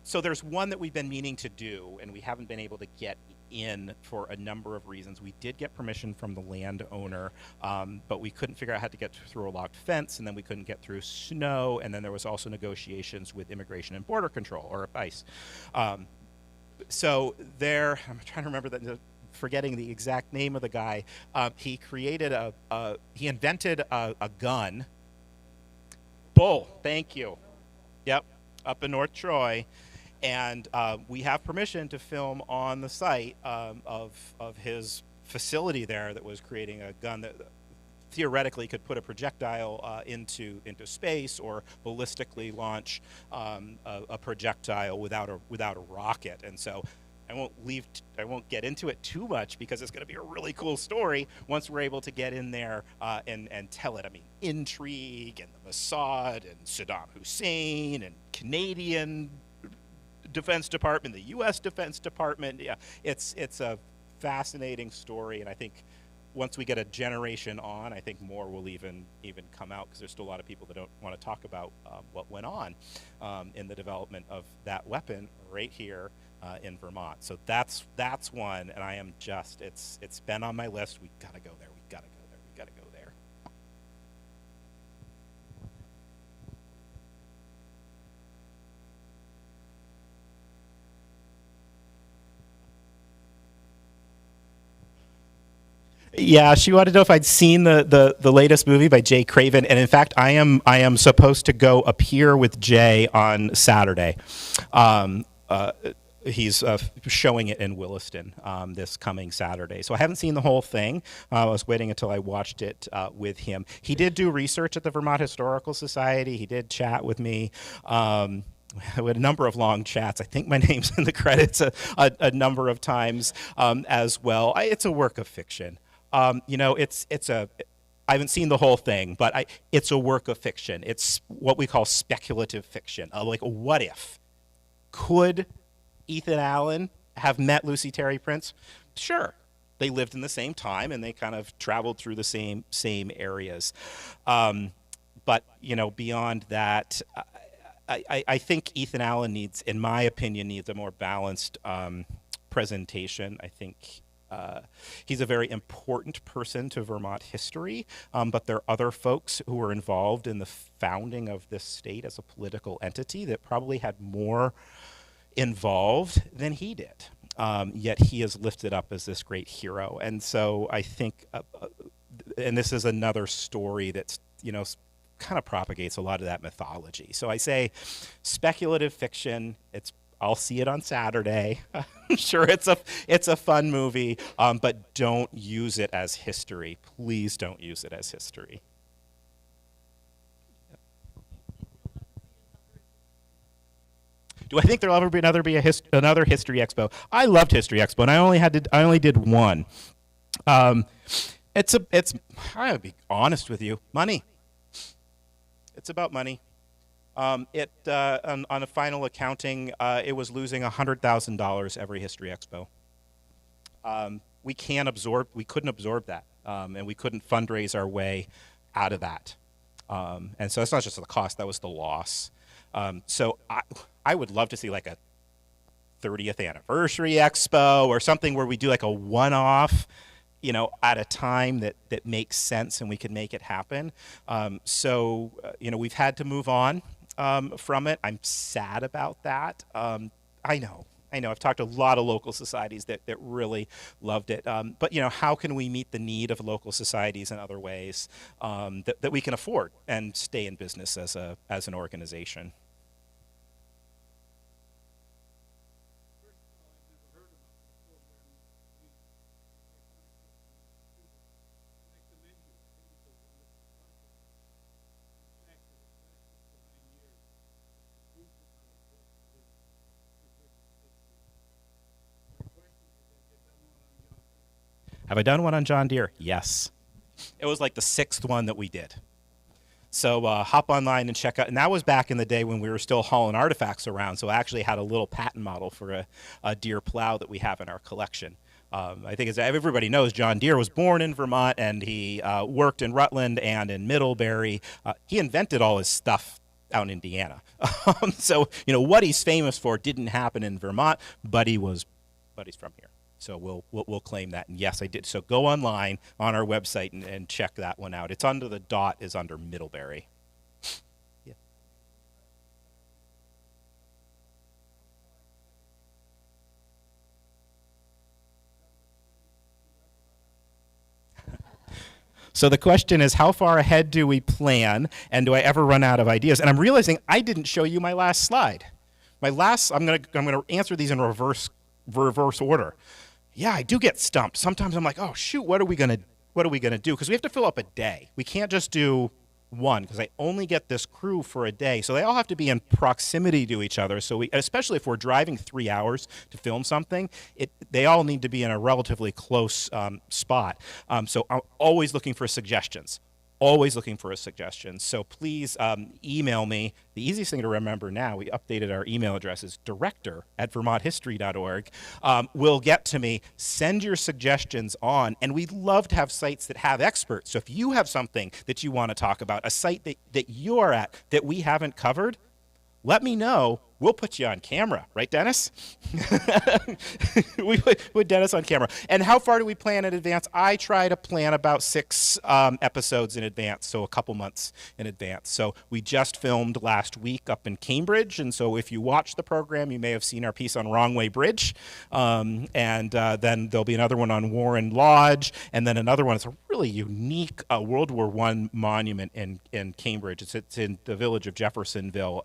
So there's one that we've been meaning to do, and we haven't been able to get in for a number of reasons. We did get permission from the landowner, but we couldn't figure out how to get through a locked fence, and then we couldn't get through snow, and then there was also negotiations with Immigration and Border Control, or ICE. So there, I'm trying to remember forgetting the exact name of the guy. He created he invented a gun. Bull, thank you. Yep, up in North Troy. And we have permission to film on the site of his facility there that was creating a gun that theoretically could put a projectile into space, or ballistically launch a projectile without a rocket. And so I won't get into it too much, because it's going to be a really cool story once we're able to get in there and tell it. I mean, intrigue and the Mossad and Saddam Hussein and Canadian Defense Department, the U.S. Defense Department. Yeah, it's a fascinating story, and I think once we get a generation on, I think more will even come out, because there's still a lot of people that don't want to talk about what went on in the development of that weapon right here in Vermont. So that's one, and I am just it's been on my list. We gotta go there. We gotta go there. We gotta go there. Yeah, she wanted to know if I'd seen the latest movie by Jay Craven, and in fact, I am supposed to go appear with Jay on Saturday. He's showing it in Williston this coming Saturday. So I haven't seen the whole thing. I was waiting until I watched it with him. He did do research at the Vermont Historical Society. He did chat with me. We had a number of long chats. I think my name's in the credits a number of times as well. It's a work of fiction. You know, I haven't seen the whole thing, but it's a work of fiction. It's what we call speculative fiction. Like, what if? Could Ethan Allen have met Lucy Terry Prince? Sure. They lived in the same time, and they kind of traveled through the same areas. But, you know, beyond that, I think Ethan Allen in my opinion, needs a more balanced presentation. I think he's a very important person to Vermont history, but there are other folks who were involved in the founding of this state as a political entity that probably had more involved than he did. Yet he is lifted up as this great hero. And so I think, and this is another story that's, you know, kind of propagates a lot of that mythology. So I say speculative fiction. I'll see it on Saturday. I'm sure it's a fun movie, but don't use it as history. Please don't use it as history. Do I think there'll ever be another History Expo? I loved History Expo, and I only did one. I'm gonna be honest with you, money. It's about money. On a final accounting, it was losing $100,000 every History Expo. We couldn't absorb that, and we couldn't fundraise our way out of that. And so it's not just the cost; that was the loss. So I would love to see like a 30th anniversary expo or something where we do like a one-off, you know, at a time that makes sense and we can make it happen. You know, we've had to move on from it. I'm sad about that. I know. I've talked to a lot of local societies that really loved it. But, you know, how can we meet the need of local societies in other ways that we can afford and stay in business as an organization? Have I done one on John Deere? Yes. It was like the 6th one that we did. So hop online and check out. And that was back in the day when we were still hauling artifacts around. So I actually had a little patent model for a Deere plow that we have in our collection. I think as everybody knows, John Deere was born in Vermont, and he worked in Rutland and in Middlebury. He invented all his stuff out in Indiana. So, what he's famous for didn't happen in Vermont, but he's from here. So we'll claim that. And yes, I did. So go online on our website and check that one out. It's under the dot is under Middlebury. Yeah. So the question is, how far ahead do we plan, and do I ever run out of ideas? And I'm realizing I didn't show you my last slide. I'm gonna answer these in reverse order. Yeah, I do get stumped. Sometimes I'm like, oh shoot, what are we gonna do? Because we have to fill up a day. We can't just do one, because I only get this crew for a day, so they all have to be in proximity to each other. So especially if we're driving 3 hours to film something, they all need to be in a relatively close spot. So I'm always looking for suggestions. So please email me. The easiest thing to remember now, we updated our email address, is director@vermonthistory.org. Will get to me. Send your suggestions on. And we'd love to have sites that have experts. So if you have something that you want to talk about, a site that you are at that we haven't covered, let me know. We'll put you on camera, right, Dennis? We put Dennis on camera. And how far do we plan in advance? I try to plan about 6 episodes in advance, so a couple months in advance. So we just filmed last week up in Cambridge, and so if you watch the program, you may have seen our piece on Wrongway Bridge, and then there'll be another one on Warren Lodge, and then another one. It's a really unique World War I monument in Cambridge. It's in the village of Jeffersonville.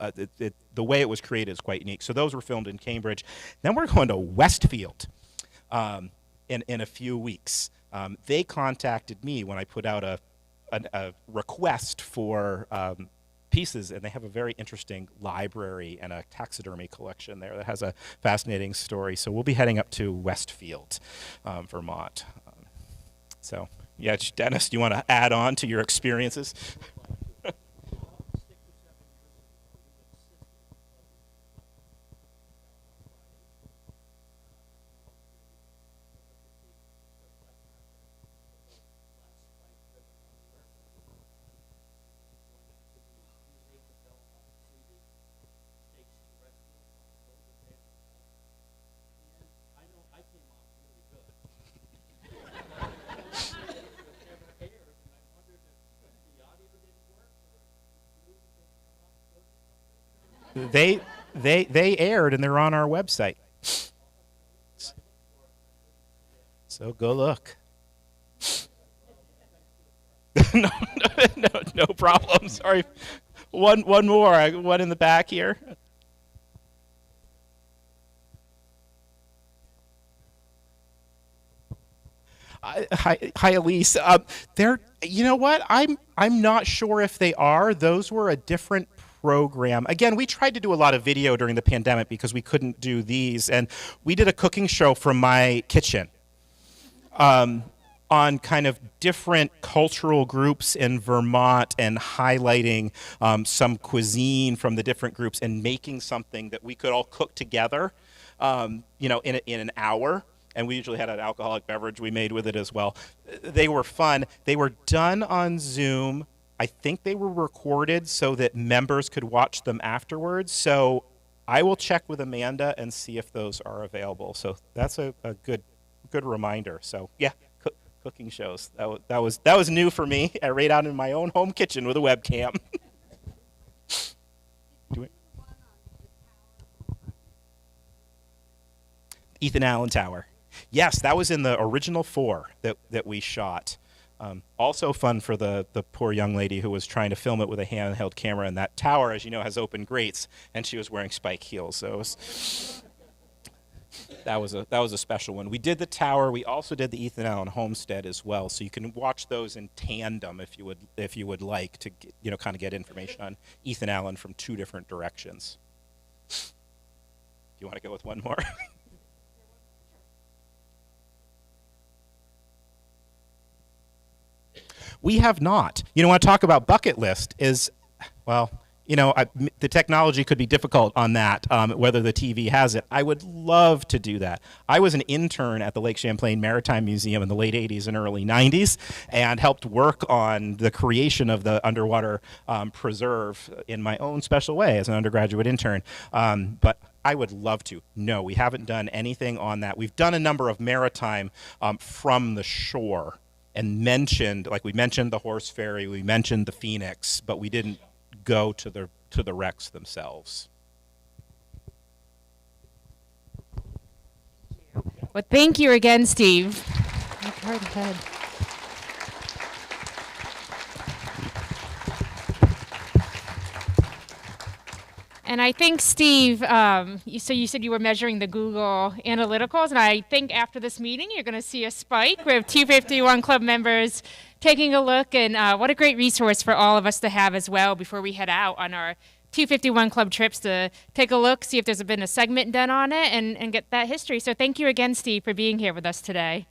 The way it was created is quite unique. So those were filmed in Cambridge. Then we're going to Westfield in a few weeks. They contacted me when I put out a request for pieces, and they have a very interesting library and a taxidermy collection there that has a fascinating story. So we'll be heading up to Westfield, Vermont. So yeah, Dennis, do you want to add on to your experiences? They aired, and they're on our website. So go look. No problem. Sorry. One more. One in the back here. Hi, Elise. You know what? I'm not sure if they are. Those were a different program. Again, we tried to do a lot of video during the pandemic because we couldn't do these, and we did a cooking show from my kitchen on kind of different cultural groups in Vermont and highlighting some cuisine from the different groups and making something that we could all cook together, in an hour. And we usually had an alcoholic beverage we made with it as well. They were fun. They were done on Zoom. I think they were recorded so that members could watch them afterwards. So I will check with Amanda and see if those are available. So that's a good reminder. So yeah, cooking shows. That was new for me. Right out in my own home kitchen with a webcam. Ethan Allen Tower. Yes, that was in the original 4 that we shot. Also fun for the poor young lady who was trying to film it with a handheld camera, and that tower, as you know, has open grates, and she was wearing spike heels. So that was a special one. We did the tower. We also did the Ethan Allen homestead as well. So you can watch those in tandem if you would like to kind of get information on Ethan Allen from 2 different directions. Do you want to go with one more? We have not. Want to talk about bucket list is, well, the technology could be difficult on that, whether the TV has it. I would love to do that. I was an intern at the Lake Champlain Maritime Museum in the late 80s and early 90s and helped work on the creation of the underwater preserve in my own special way as an undergraduate intern. But I would love to. No, we haven't done anything on that. We've done a number of maritime from the shore and we mentioned the horse ferry, we mentioned the Phoenix, but we didn't go to the wrecks themselves. Well, thank you again, Steve. Right ahead. And I think, Steve, so you said you were measuring the Google Analyticals, and I think after this meeting you're going to see a spike with 251 Club members taking a look, and what a great resource for all of us to have as well before we head out on our 251 Club trips to take a look, see if there's been a segment done on it, and get that history. So thank you again, Steve, for being here with us today.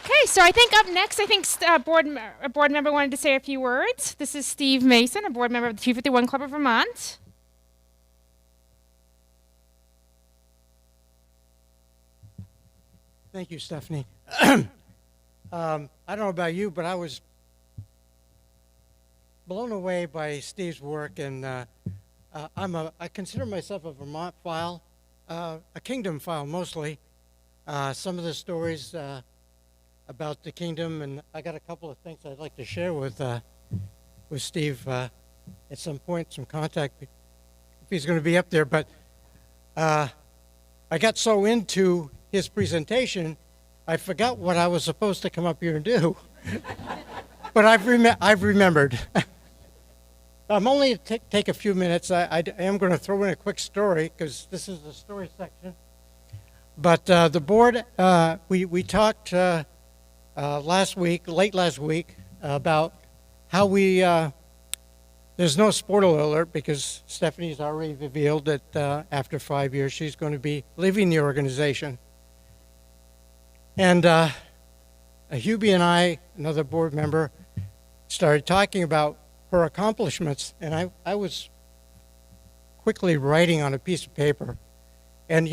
Okay, so I think up next, a board member wanted to say a few words. This is Steve Mason, a board member of the 251 Club of Vermont. Thank you, Stephanie. I don't know about you, but I was blown away by Steve's work, and I consider myself a Vermont file, a Kingdom file mostly. Some of the stories about the Kingdom, and I got a couple of things I'd like to share with Steve at some point, some contact if he's going to be up there. But I got so into his presentation, I forgot what I was supposed to come up here and do. But I've remembered. I'm only take a few minutes. I am going to throw in a quick story because this is the story section. But the board, we talked late last week, about how there's no spoiler alert because Stephanie's already revealed that after 5 years she's going to be leaving the organization. And Hubie and I, another board member, started talking about her accomplishments, and I was quickly writing on a piece of paper. And,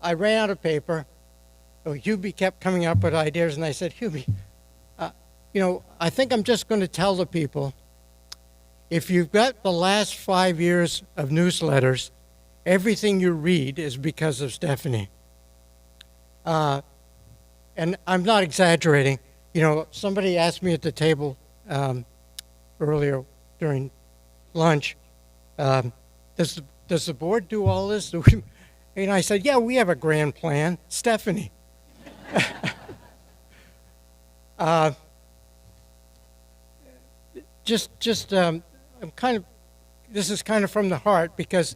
I ran out of paper. So Hubie kept coming up with ideas, and I said, Hubie, I think I'm just going to tell the people, if you've got the last 5 years of newsletters, everything you read is because of Stephanie. And I'm not exaggerating. Somebody asked me at the table earlier during lunch, does the board do all this? And I said, yeah, we have a grand plan. Stephanie. I'm this is kind of from the heart because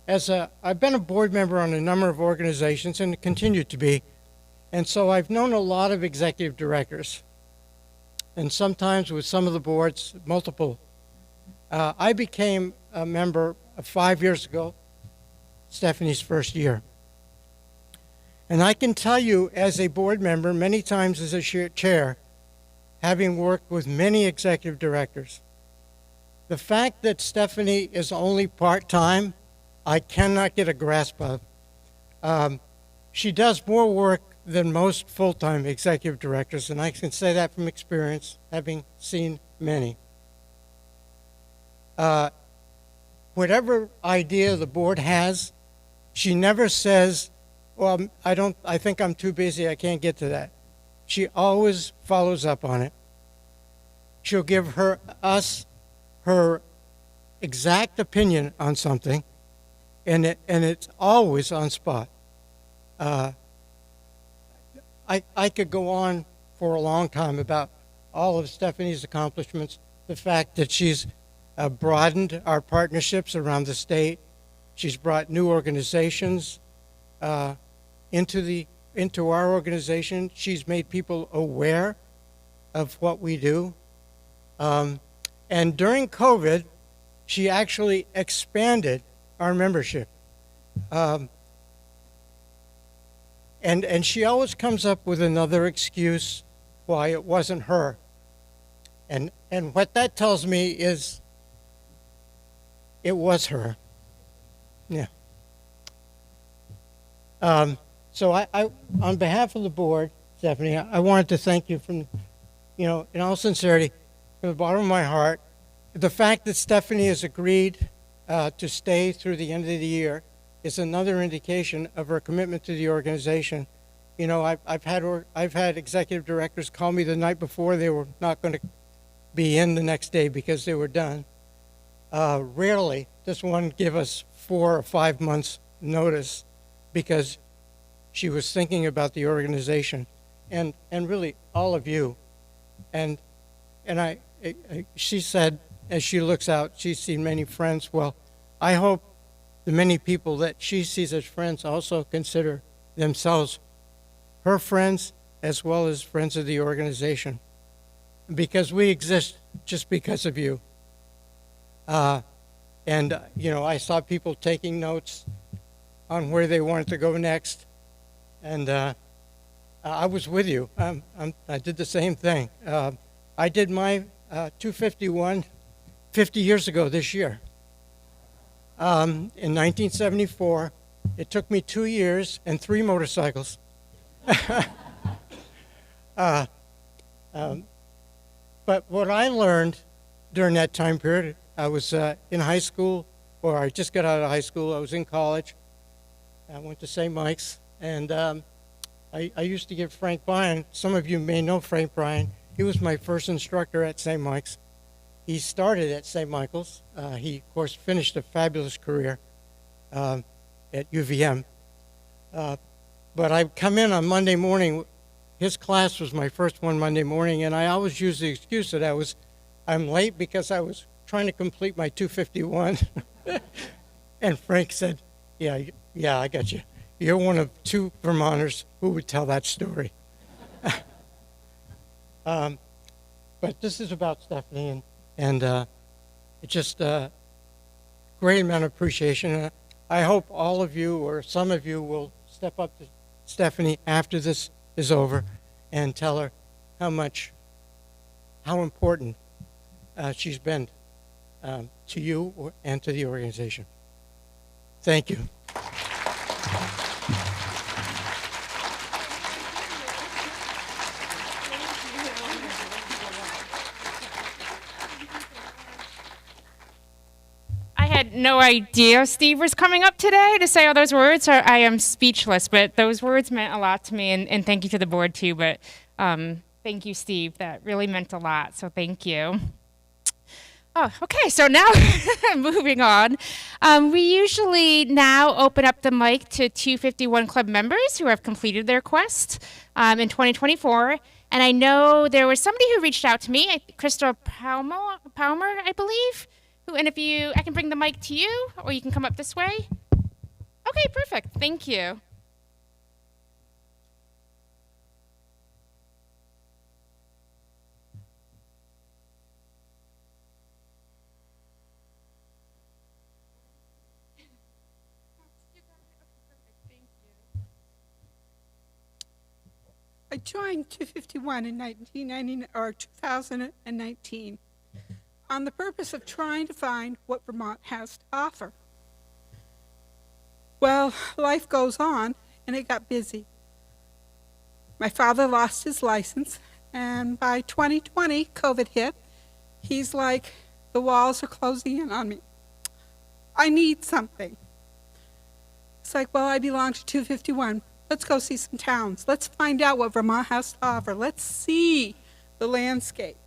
I've been a board member on a number of organizations and continue to be. And so I've known a lot of executive directors, and sometimes with some of the boards, multiple. I became a member 5 years ago, Stephanie's first year. And I can tell you as a board member, many times as a chair, having worked with many executive directors, the fact that Stephanie is only part-time, I cannot get a grasp of. She does more work than most full-time executive directors, and I can say that from experience, having seen many. Whatever idea the board has, she never says, well, I think I'm too busy, I can't get to that. She always follows up on it. She'll give us her exact opinion on something, and it's always on spot. I could go on for a long time about all of Stephanie's accomplishments, the fact that she's broadened our partnerships around the state. She's brought new organizations into our organization. She's made people aware of what we do. And during COVID, she actually expanded our membership. And she always comes up with another excuse why it wasn't her. And what that tells me is it was her. Yeah. So I, on behalf of the board, Stephanie, I wanted to thank you from, in all sincerity, from the bottom of my heart. The fact that Stephanie has agreed to stay through the end of the year is another indication of her commitment to the organization. I've had executive directors call me the night before they were not going to be in the next day because they were done. Rarely does one give us 4 or 5 months notice because she was thinking about the organization and really all of you. And she said, as she looks out, she's seen many friends. Well, I hope the many people that she sees as friends also consider themselves her friends as well as friends of the organization, because we exist just because of you. I saw people taking notes on where they wanted to go next, and I was with you. I did the same thing. I did my 251 50 years ago this year. In 1974, it took me 2 years and 3 motorcycles. But what I learned during that time period, I was in high school, or I just got out of high school. I was in college. I went to St. Mike's, and I used to give Frank Bryan, some of you may know Frank Bryan, he was my first instructor at St. Mike's. He started at St. Michael's. He, of course, finished a fabulous career at UVM. But I'd come in on Monday morning. His class was my first one Monday morning, and I always use the excuse that I'm late because I was trying to complete my 251. And Frank said, yeah, I got you. You're one of 2 Vermonters who would tell that story. But this is about Stephanie, and it's just a great amount of appreciation. I hope all of you or some of you will step up to Stephanie after this is over and tell her how important she's been to you and to the organization. Thank you. I had no idea Steve was coming up today to say all those words. So I am speechless, but those words meant a lot to me, and thank you to the board too. But thank you, Steve. That really meant a lot, so thank you. Oh, okay, so now moving on. We usually now open up the mic to 251 Club members who have completed their quest in 2024. And I know there was somebody who reached out to me, Crystal Palmer, I believe. And if I can bring the mic to you, or you can come up this way. Okay, perfect. Thank you. I joined 251 in 2019 on the purpose of trying to find what Vermont has to offer. Well, life goes on, and it got busy. My father lost his license, and by 2020, COVID hit. He's like, the walls are closing in on me. I need something. It's like, well, I belong to 251. Let's go see some towns. Let's find out what Vermont has to offer. Let's see the landscape.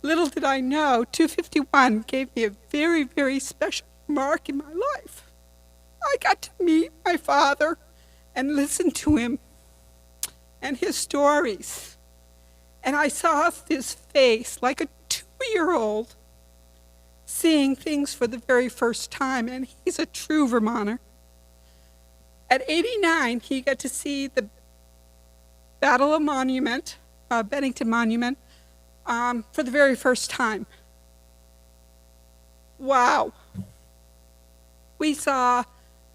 Little did I know, 251 gave me a very, very special mark in my life. I got to meet my father and listen to him and his stories. And I saw his face like a 2-year-old seeing things for the very first time, and he's a true Vermonter. At 89, he got to see the Battle of Monument, Bennington Monument, for the very first time. Wow. We saw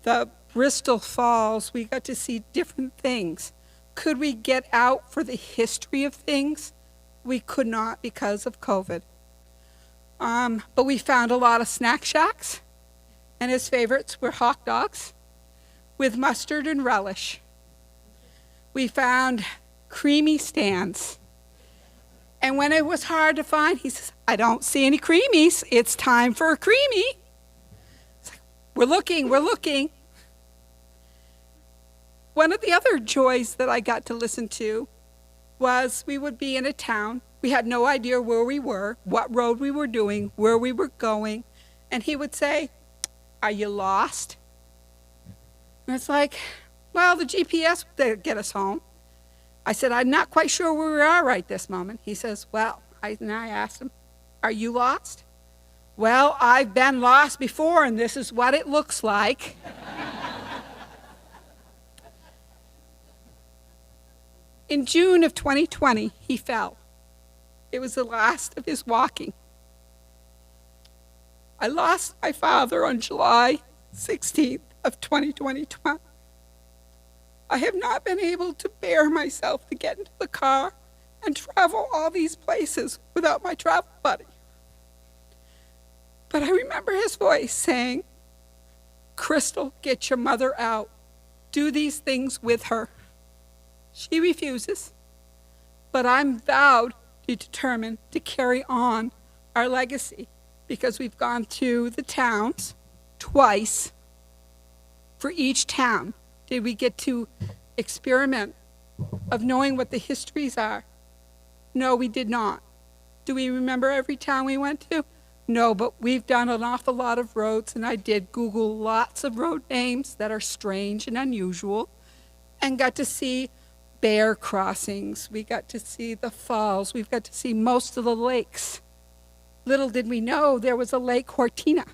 the Bristol Falls. We got to see different things. Could we get out for the history of things? we could not because of COVID. But we found a lot of snack shacks, and his favorites were hot dogs with mustard and relish. We found creamy stands. And when it was hard to find, he says, I don't see any creamies. It's time for a creamy. It's like, we're looking. One of the other joys that I got to listen to was we would be in a town. We had no idea where we were, what road we were doing, where we were going. And he would say, are you lost? And it's like, well, the GPS would get us home. I said, I'm not quite sure where we are right this moment. He says, well, and I asked him, are you lost? Well, I've been lost before, and this is what it looks like. In June of 2020, he fell. It was the last of his walking. I lost my father on July 16th of 2021. I have not been able to bear myself to get into the car and travel all these places without my travel buddy. But I remember his voice saying, Crystal, get your mother out. Do these things with her. She refuses, but I'm vowed to determine to carry on our legacy because we've gone to the towns twice. For each town did we get to experiment of knowing what the histories are. No, we did not. Do we remember every town we went to? No, but we've done an awful lot of roads, and I did Google lots of road names that are strange and unusual, and got to see bear crossings. We got to see the falls. We've got to see most of the lakes. Little did we know there was a Lake Hortina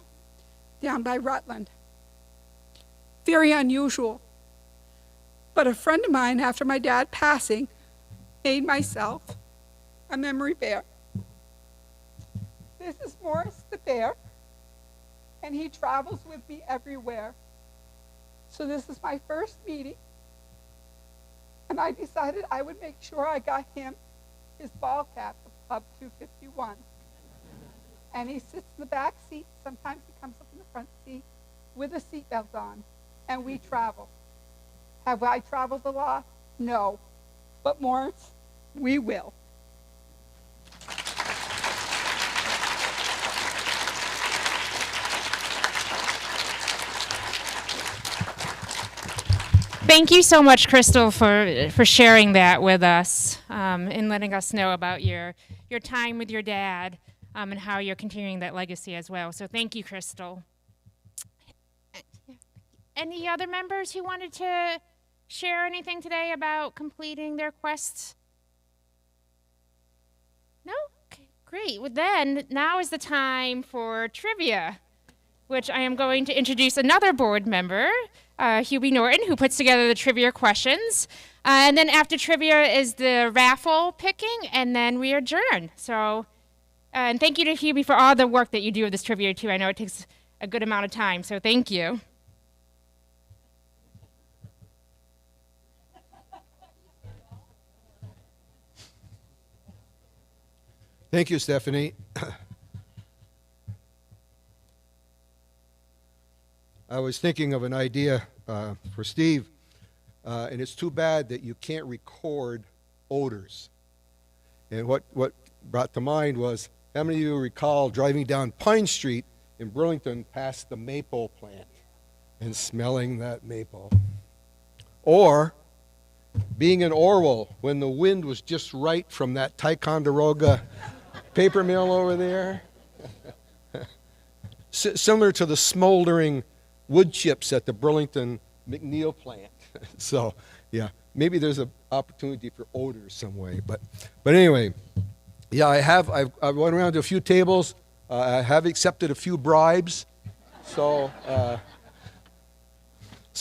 down by Rutland. Very unusual. But a friend of mine, after my dad passing, made myself a memory bear. This is Morris the bear, and he travels with me everywhere. So this is my first meeting, and I decided I would make sure I got him his ball cap of Club 251. And he sits in the back seat. Sometimes he comes up in the front seat with a seatbelt on, and we travel. Have I traveled a lot? No. But Morris, we will. Thank you so much, Crystal, for sharing that with us and letting us know about your time with your dad and how you're continuing that legacy as well. So thank you, Crystal. Any other members who wanted to share anything today about completing their quests? No? Okay, great. Well, then, now is the time for trivia, which I am going to introduce another board member, Hubie Norton, who puts together the trivia questions. And then after trivia is the raffle picking, and then we adjourn. So, and thank you to Hubie for all the work that you do with this trivia, too. I know it takes a good amount of time, so thank you. Thank you, Stephanie. I was thinking of an idea for Steve, and it's too bad that you can't record odors. And what brought to mind was, how many of you recall driving down Pine Street in Burlington past the maple plant and smelling that maple? Or being in Orwell when the wind was just right from that Ticonderoga paper mill over there? Similar to the smoldering wood chips at the Burlington McNeil plant. So, yeah, maybe there's an opportunity for odors some way. But anyway, yeah, I went around to a few tables. I have accepted a few bribes. So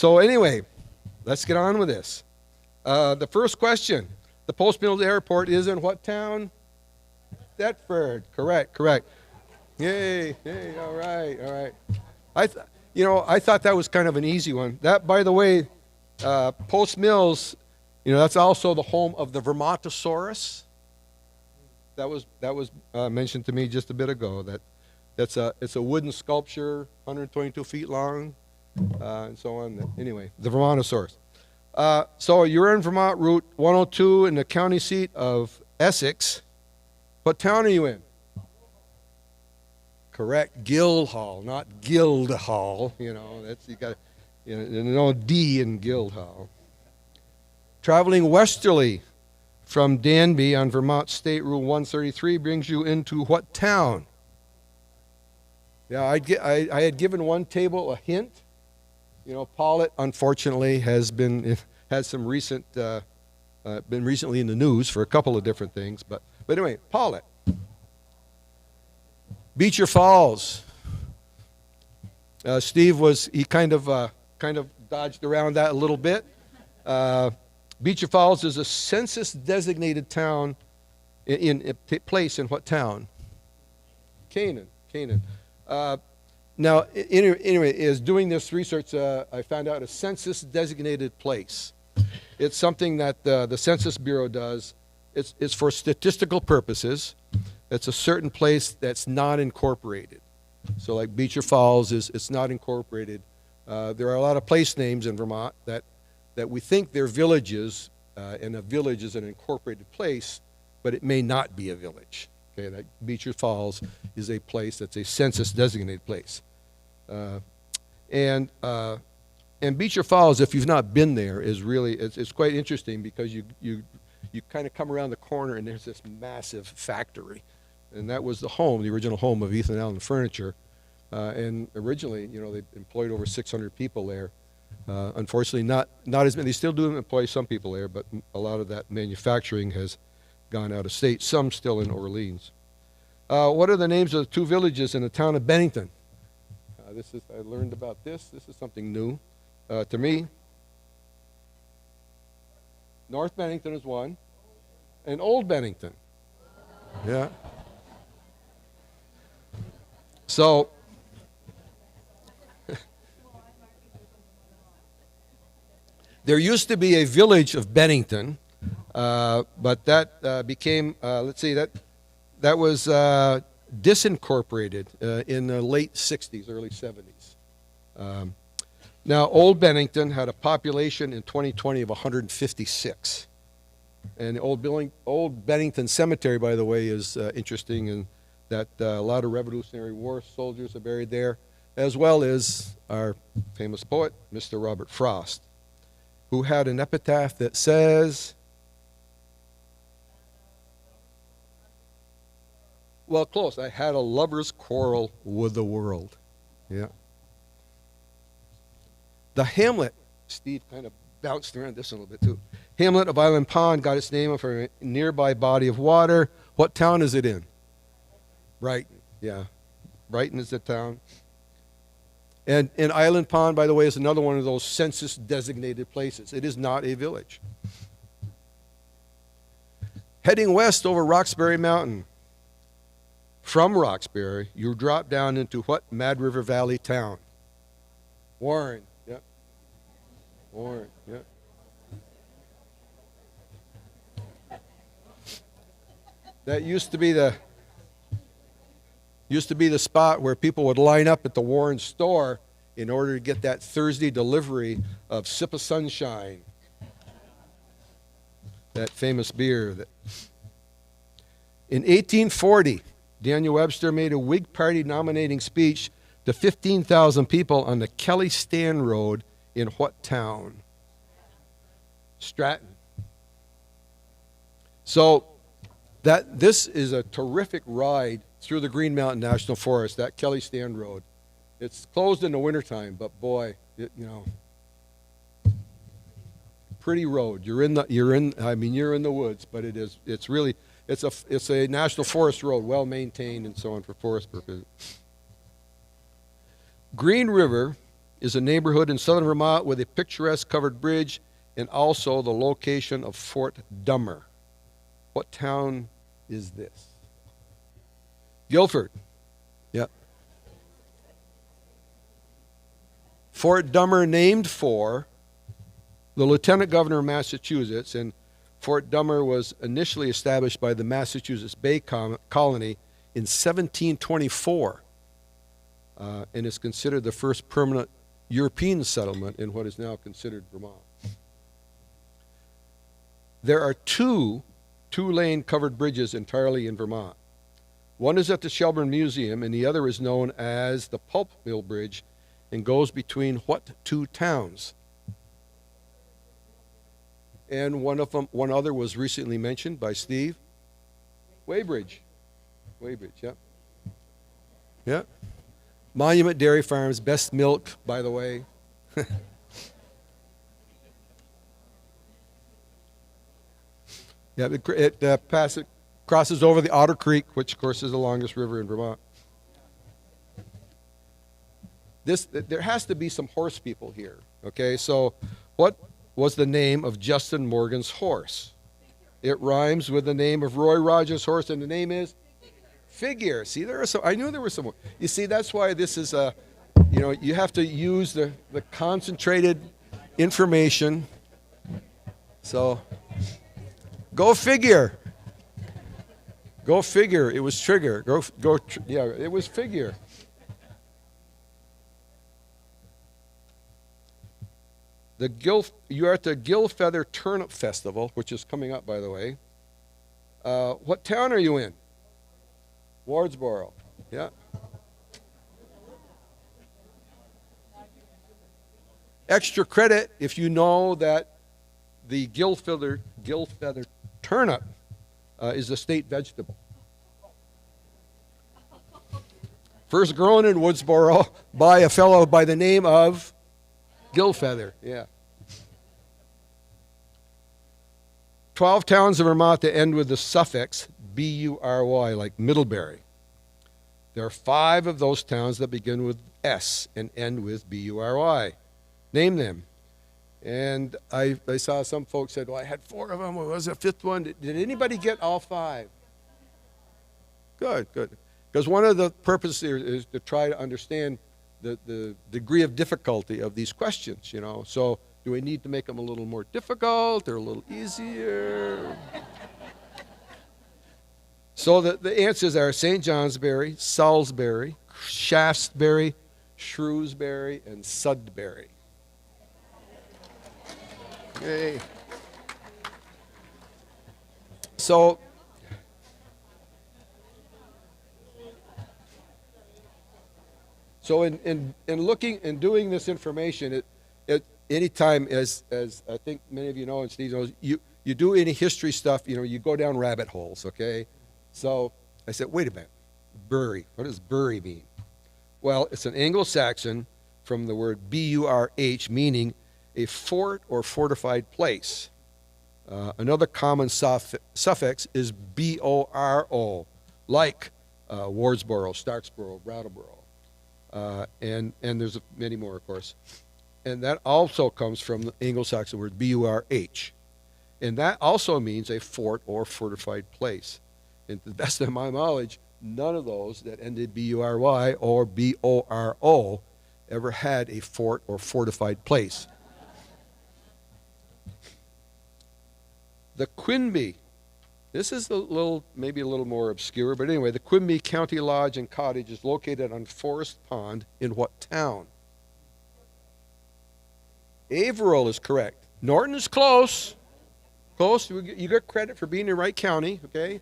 anyway, let's get on with this. The first question: the Post Mills Airport is in what town? Thetford. Correct. Yay! All right. I thought that was kind of an easy one. That, by the way, Post Mills, that's also the home of the Vermontosaurus. that was mentioned to me just a bit ago. It's a wooden sculpture, 122 feet long, and so on. Anyway, the Vermontosaurus. So you're in Vermont Route 102 in the county seat of Essex. What town are you in? Correct, Guildhall, not Guildhall. You know, you got no D in Guildhall. Traveling westerly from Danby on Vermont State Route 133 brings you into what town? Yeah, I had given one table a hint. You know, Pollitt, unfortunately, has been recently in the news for a couple of different things. But anyway, Pollitt. Beecher Falls. Steve kind of dodged around that a little bit. Beecher Falls is a census-designated town place in what town? Canaan. Now, anyway, as doing this research, I found out a census-designated place. It's something that the Census Bureau does. It's for statistical purposes. It's a certain place that's not incorporated. So like Beecher Falls it's not incorporated. There are a lot of place names in Vermont that we think they're villages, and a village is an incorporated place, but it may not be a village. Okay, like Beecher Falls is a place that's a census-designated place. And Beecher Falls, if you've not been there, is really, it's quite interesting because you kind of come around the corner and there's this massive factory. And that was the original home of Ethan Allen Furniture. And originally, you know, they employed over 600 people there. Unfortunately, not as many. They still do employ some people there, but a lot of that manufacturing has gone out of state. Some still in Orleans. What are the names of the two villages in the town of Bennington? I learned about this. This is something new to me. North Bennington is one, and Old Bennington. Yeah. So, there used to be a village of Bennington, but that became, that was disincorporated in the late 60s, early 70s. Now, Old Bennington had a population in 2020 of 156. And the Old Bennington Cemetery, by the way, is interesting in that a lot of Revolutionary War soldiers are buried there, as well as our famous poet, Mr. Robert Frost, who had an epitaph that says, well, close. I had a lover's quarrel with the world. Yeah. The hamlet, Steve kind of bounced around this a little bit too. Hamlet of Island Pond got its name from a nearby body of water. What town is it in? Brighton. Yeah. Brighton is the town. And Island Pond, by the way, is another one of those census-designated places. It is not a village. Heading west over Roxbury Mountain. From Roxbury, you drop down into what Mad River Valley town? Warren. Yep. Warren. Yep. That used to be the spot where people would line up at the Warren store in order to get that Thursday delivery of Sip of Sunshine, that famous beer. In 1840, Daniel Webster made a Whig Party nominating speech to 15,000 people on the Kelly Stand Road in what town? Stratton. So this is a terrific ride through the Green Mountain National Forest, that Kelly Stand Road. It's closed in the wintertime, but boy, pretty road. You're in the woods, but it's a national forest road, well maintained and so on for forest purposes. Green River is a neighborhood in southern Vermont with a picturesque covered bridge and also the location of Fort Dummer. What town is this? Guilford. Yep. Fort Dummer, named for the Lieutenant Governor of Massachusetts, and Fort Dummer was initially established by the Massachusetts Bay Colony in 1724 and is considered the first permanent European settlement in what is now considered Vermont. There are two two-lane covered bridges entirely in Vermont. One is at the Shelburne Museum, and the other is known as the Pulp Mill Bridge and goes between what two towns? And one other was recently mentioned by Steve. Weybridge. Weybridge, yeah. Yeah. Monument Dairy Farms, best milk, by the way. Yeah, it crosses over the Otter Creek, which, of course, is the longest river in Vermont. There has to be some horse people here, okay? So what was the name of Justin Morgan's horse? It rhymes with the name of Roy Rogers' horse, and the name is? Figure. See, there are some, I knew there were some more. You see, that's why this is you have to use the concentrated information. So, go figure. Go figure. It was Trigger. Yeah, it was Figure. You are at the Gill Feather Turnip Festival, which is coming up, by the way. What town are you in? Wardsboro. Yeah. Extra credit if you know that the gill feather turnip is a state vegetable. First grown in Woodsboro by a fellow by the name of Gill Feather. Yeah. 12 towns in Vermont that end with the suffix B-U-R-Y, like Middlebury. There are 5 of those towns that begin with S and end with B-U-R-Y. Name them. And I saw some folks said, well, I had 4 of them. What was the 5th one? Did anybody get all 5? Good, good. Because one of the purposes here is to try to understand the degree of difficulty of these questions, you know. So do we need to make them a little more difficult or a little easier? So the answers are St. Johnsbury, Salisbury, Shaftesbury, Shrewsbury, and Sudbury. Okay. So in looking and doing this information, anytime as I think many of you know and Steve knows, you do any history stuff, you know, you go down rabbit holes, okay? So I said, wait a minute, bury. What does bury mean? Well, it's an Anglo-Saxon from the word B-U-R-H, meaning a fort or fortified place. Another common suffix is B-O-R-O, like Wardsboro, Starksboro, Brattleboro. And there's many more, of course. And that also comes from the Anglo-Saxon word B-U-R-H. And that also means a fort or fortified place. And to the best of my knowledge, none of those that ended B-U-R-Y or B-O-R-O ever had a fort or fortified place. The Quinby, this is maybe a little more obscure, but anyway, the Quinby County Lodge and Cottage is located on Forest Pond in what town? Averill is correct. Norton is close. Close. You get credit for being in the right county, okay?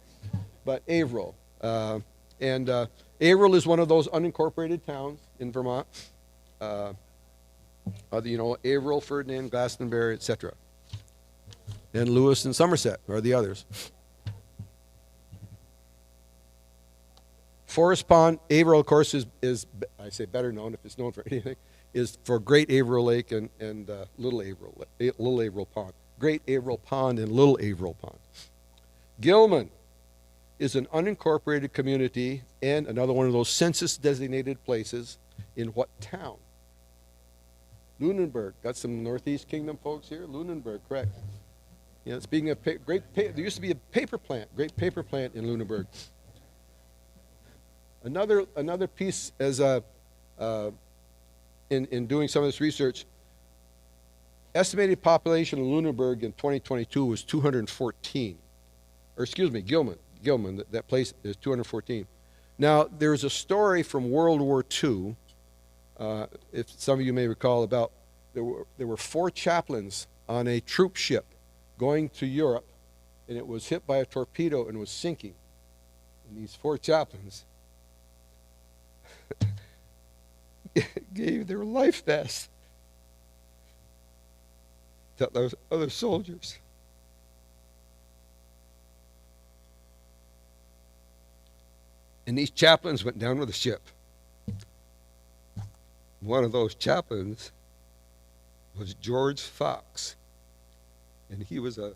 But Averill. Averill is one of those unincorporated towns in Vermont. Averill, Ferdinand, Glastonbury, etc. And Lewis and Somerset are the others. Forest Pond, Averill, of course, is I say better known, if it's known for anything, is for Great Averill Lake and Little Averill Pond. Great Averill Pond and Little Averill Pond. Gilman is an unincorporated community and another one of those census-designated places in what town? Lunenburg. Got some Northeast Kingdom folks here? Lunenburg, correct. Yeah, speaking of there used to be a paper plant, great paper plant in Lunenburg. Another piece as in doing some of this research, estimated population of Lunenburg in 2022 was 214. Or excuse me, Gilman, that place is 214. Now, there's a story from World War II, if some of you may recall, about there were 4 chaplains on a troop ship going to Europe, and it was hit by a torpedo and was sinking. And these 4 chaplains gave their life vest to those other soldiers. And these chaplains went down with the ship. One of those chaplains was George Fox. And he was a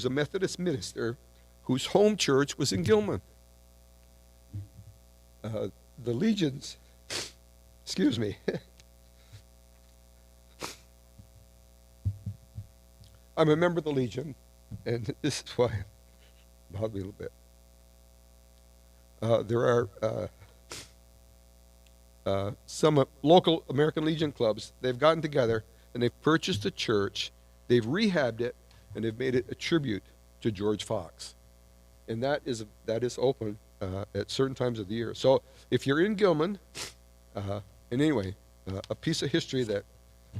Methodist minister whose home church was in Gilman. The legions, excuse me. I'm a member of the Legion, and this is why it bothered me a little bit. There are some local American Legion clubs. They've gotten together and they've purchased a church, they've rehabbed it, and they've made it a tribute to George Fox. And that is open at certain times of the year. So if you're in Gilman, and anyway, a piece of history that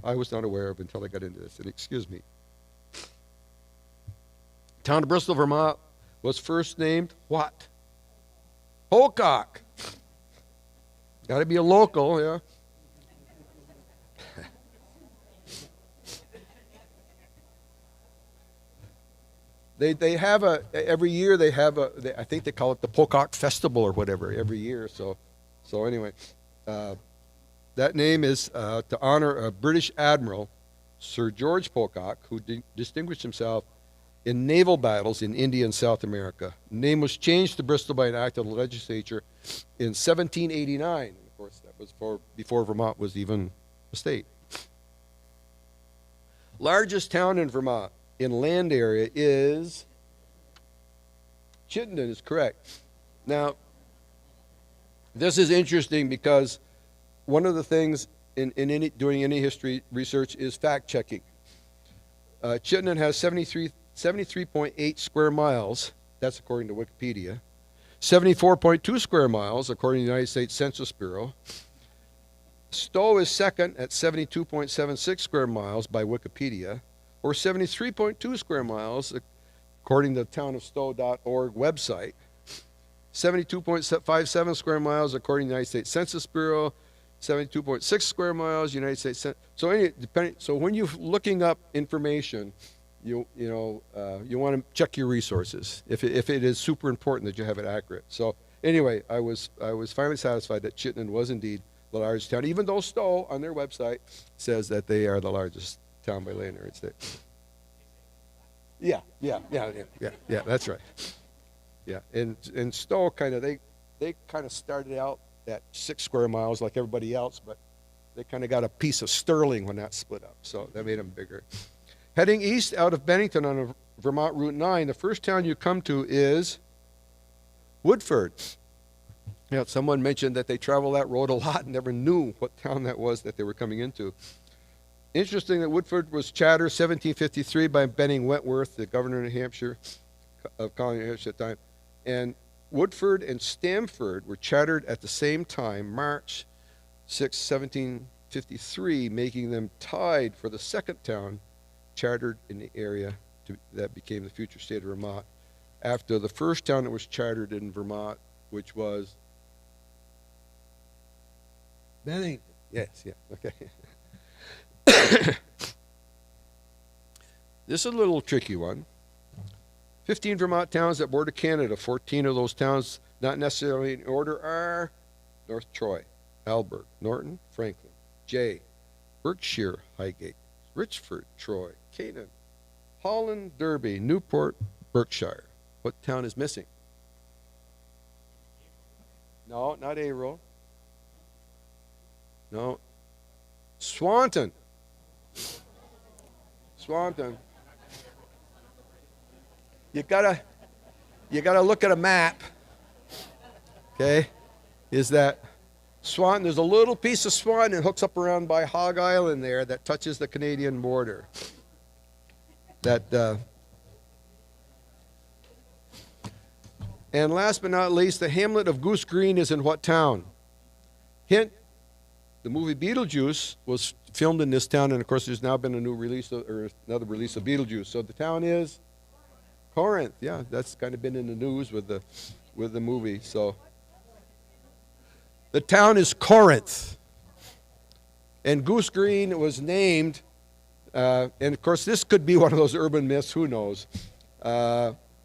I was not aware of until I got into this, and excuse me. Town of Bristol, Vermont was first named what? Pocock. Got to be a local, yeah. They have every year they have I think they call it the Pocock Festival or whatever every year. So anyway, that name is to honor a British admiral, Sir George Pocock, who distinguished himself in naval battles in India and South America. The name was changed to Bristol by an act of the legislature in 1789. Of course, that was before Vermont was even a state. Largest town in Vermont in land area is Chittenden, is correct. Now, this is interesting because one of the things doing any history research is fact checking. Chittenden has 73.8 square miles, that's according to Wikipedia, 74.2 square miles according to the United States Census Bureau. Stowe is second at 72.76 square miles by Wikipedia, or 73.2 square miles according to the townofstowe.org website. 72.57 square miles according to the United States Census Bureau, 72.6 square miles United States so when you're looking up information, you want to check your resources if it is super important that you have it accurate. So anyway, I was finally satisfied that Chittenden was indeed the largest town, even though Stowe on their website says that they are the largest town by land area state. Yeah, that's right. Yeah, and Stowe they kind of started out at 6 square miles like everybody else, but they kind of got a piece of Sterling when that split up, so that made them bigger. Heading east out of Bennington on Vermont Route 9, the first town you come to is Woodford. Yeah, someone mentioned that they travel that road a lot and never knew what town that was that they were coming into. Interesting that Woodford was chartered 1753 by Benning Wentworth, the governor of New Hampshire, of colony New Hampshire at the time. And Woodford and Stamford were chartered at the same time, March 6, 1753, making them tied for the second town chartered in the area that became the future state of Vermont, after the first town that was chartered in Vermont, which was Bennington. Yes, yeah, okay. This is a little tricky one. 15 Vermont towns that border Canada. 14 of those towns, not necessarily in order, are North Troy, Alberg, Norton, Franklin, Jay, Berkshire, Highgate, Richford, Troy, Canaan, Holland, Derby, Newport, Berkshire. What town is missing? No, not Averill. No. Swanton. Swanton. You gotta look at a map. Okay? Is that Swan, there's a little piece of Swan that hooks up around by Hog Island there that touches the Canadian border. And last but not least, the hamlet of Goose Green is in what town? Hint, the movie Beetlejuice was filmed in this town, and of course there's now been a new release, or another release of Beetlejuice. So the town is Corinth. Yeah, that's kind of been in the news with the movie. So the town is Corinth. And Goose Green was named, and of course this could be one of those urban myths, who knows,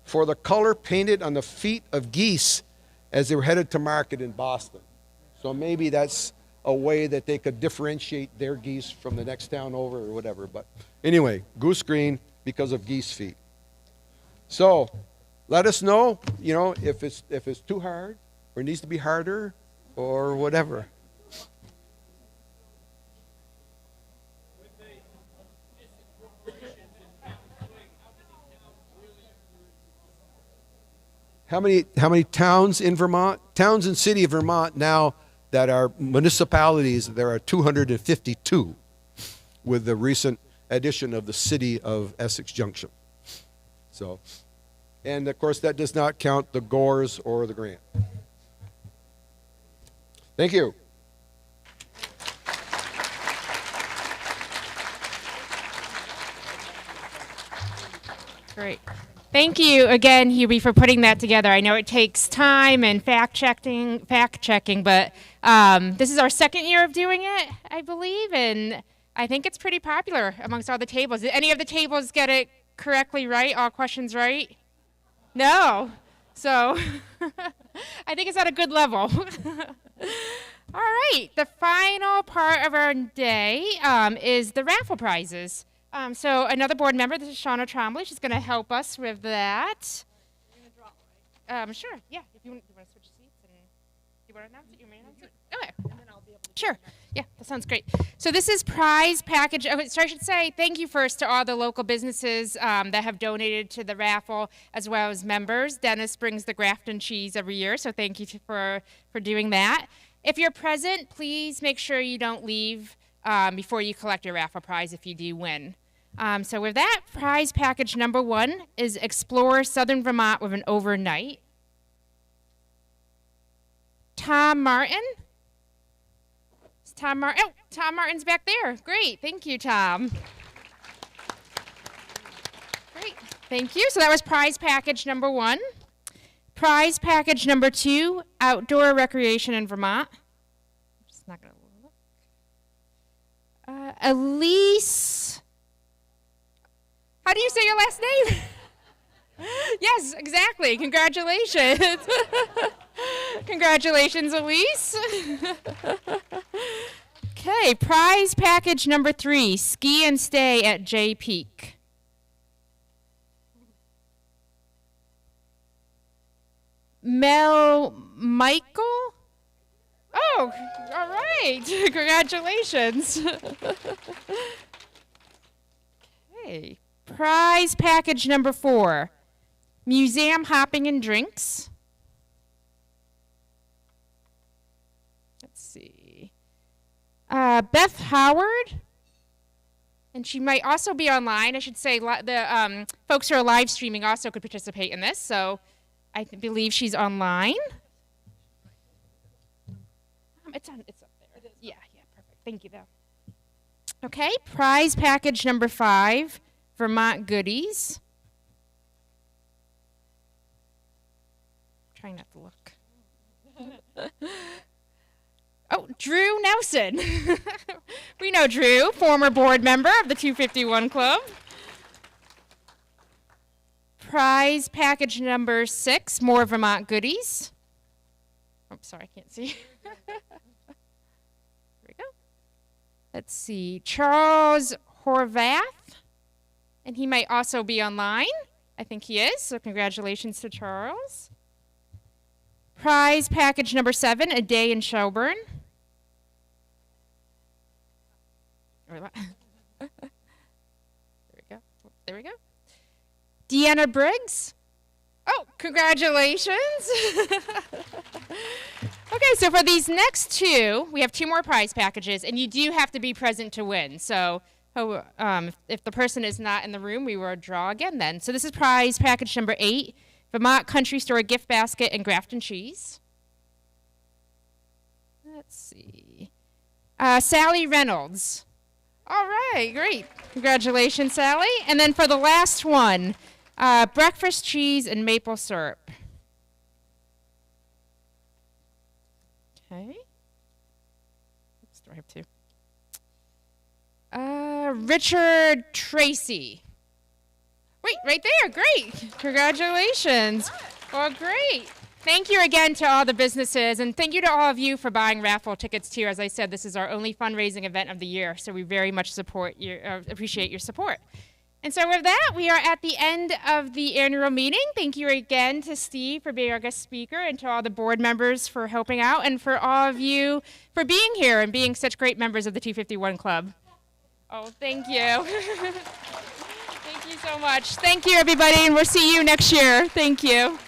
for the color painted on the feet of geese as they were headed to market in Boston. So maybe that's a way that they could differentiate their geese from the next town over or whatever. But anyway, Goose Green because of geese feet. So let us know, if it's too hard or needs to be harder or whatever. How many towns in Vermont? Towns and city of Vermont now that are municipalities, there are 252 with the recent addition of the city of Essex Junction. So, and of course that does not count the Gores or the Grant. Thank you. Great. Thank you again, Hubie, for putting that together. I know it takes time and fact checking, but this is our second year of doing it, I believe, and I think it's pretty popular amongst all the tables. Did any of the tables get it correctly right? All questions right? No. So I think it's at a good level. All right. The final part of our day is the raffle prizes. So another board member, this is Shauna Trombley. She's going to help us with that. Sure, yeah. If you want to switch seats, and you want to announce it, you may announce it. Okay. And then I'll be able to. Sure. Yeah, that sounds great. So this is prize package. Oh, so I should say thank you first to all the local businesses that have donated to the raffle, as well as members. Dennis brings the Grafton cheese every year, so thank you for doing that. If you're present, please make sure you don't leave before you collect your raffle prize if you do win. So with that, prize package number 1 is Explore Southern Vermont with an overnight. Tom Martin. Is Tom Martin? Oh, Tom Martin's back there. Great. Thank you, Tom. Great. Thank you. So that was prize package number 1. Prize package number 2, Outdoor Recreation in Vermont. I'm just not going to look. Elise. How do you say your last name? Yes, exactly. Congratulations. Congratulations, Elise. Okay, prize package number 3, Ski and Stay at Jay Peak. Mel Michael? Oh, all right. Congratulations. Okay. Prize package number 4, Museum Hopping and Drinks. Let's see. Beth Howard, and she might also be online. I should say the folks who are live streaming also could participate in this, so I believe she's online. It's up there. Yeah, perfect. Thank you, though. Okay, prize package number 5, Vermont Goodies. Trying not to look. Oh, Drew Nelson. We know Drew, former board member of the 251 Club. Prize package number 6, more Vermont Goodies. Oh, sorry, I can't see. There we go. Let's see, Charles Horvath. And he might also be online. I think he is, so congratulations to Charles. Prize package number 7, A Day in Shelburne. There we go. There we go. Deanna Briggs. Oh, congratulations. Okay, Okay, so for these next two, we have two more prize packages, and you do have to be present to win. So if the person is not in the room, we will draw again then. So this is prize package number 8, Vermont Country Store gift basket and Grafton cheese. Let's see. Sally Reynolds. All right, great. Congratulations, Sally. And then for the last one, breakfast cheese and maple syrup. Okay. Oops, do I have two? Richard Tracy. Wait, right there. Great. Congratulations. Well, great. Thank you again to all the businesses, and thank you to all of you for buying raffle tickets too. As I said, this is our only fundraising event of the year, so we very much appreciate your support. And so with that, we are at the end of the annual meeting. Thank you again to Steve for being our guest speaker, and to all the board members for helping out, and for all of you for being here and being such great members of the 251 Club. Oh, thank you. Thank you so much. Thank you, everybody, and we'll see you next year. Thank you.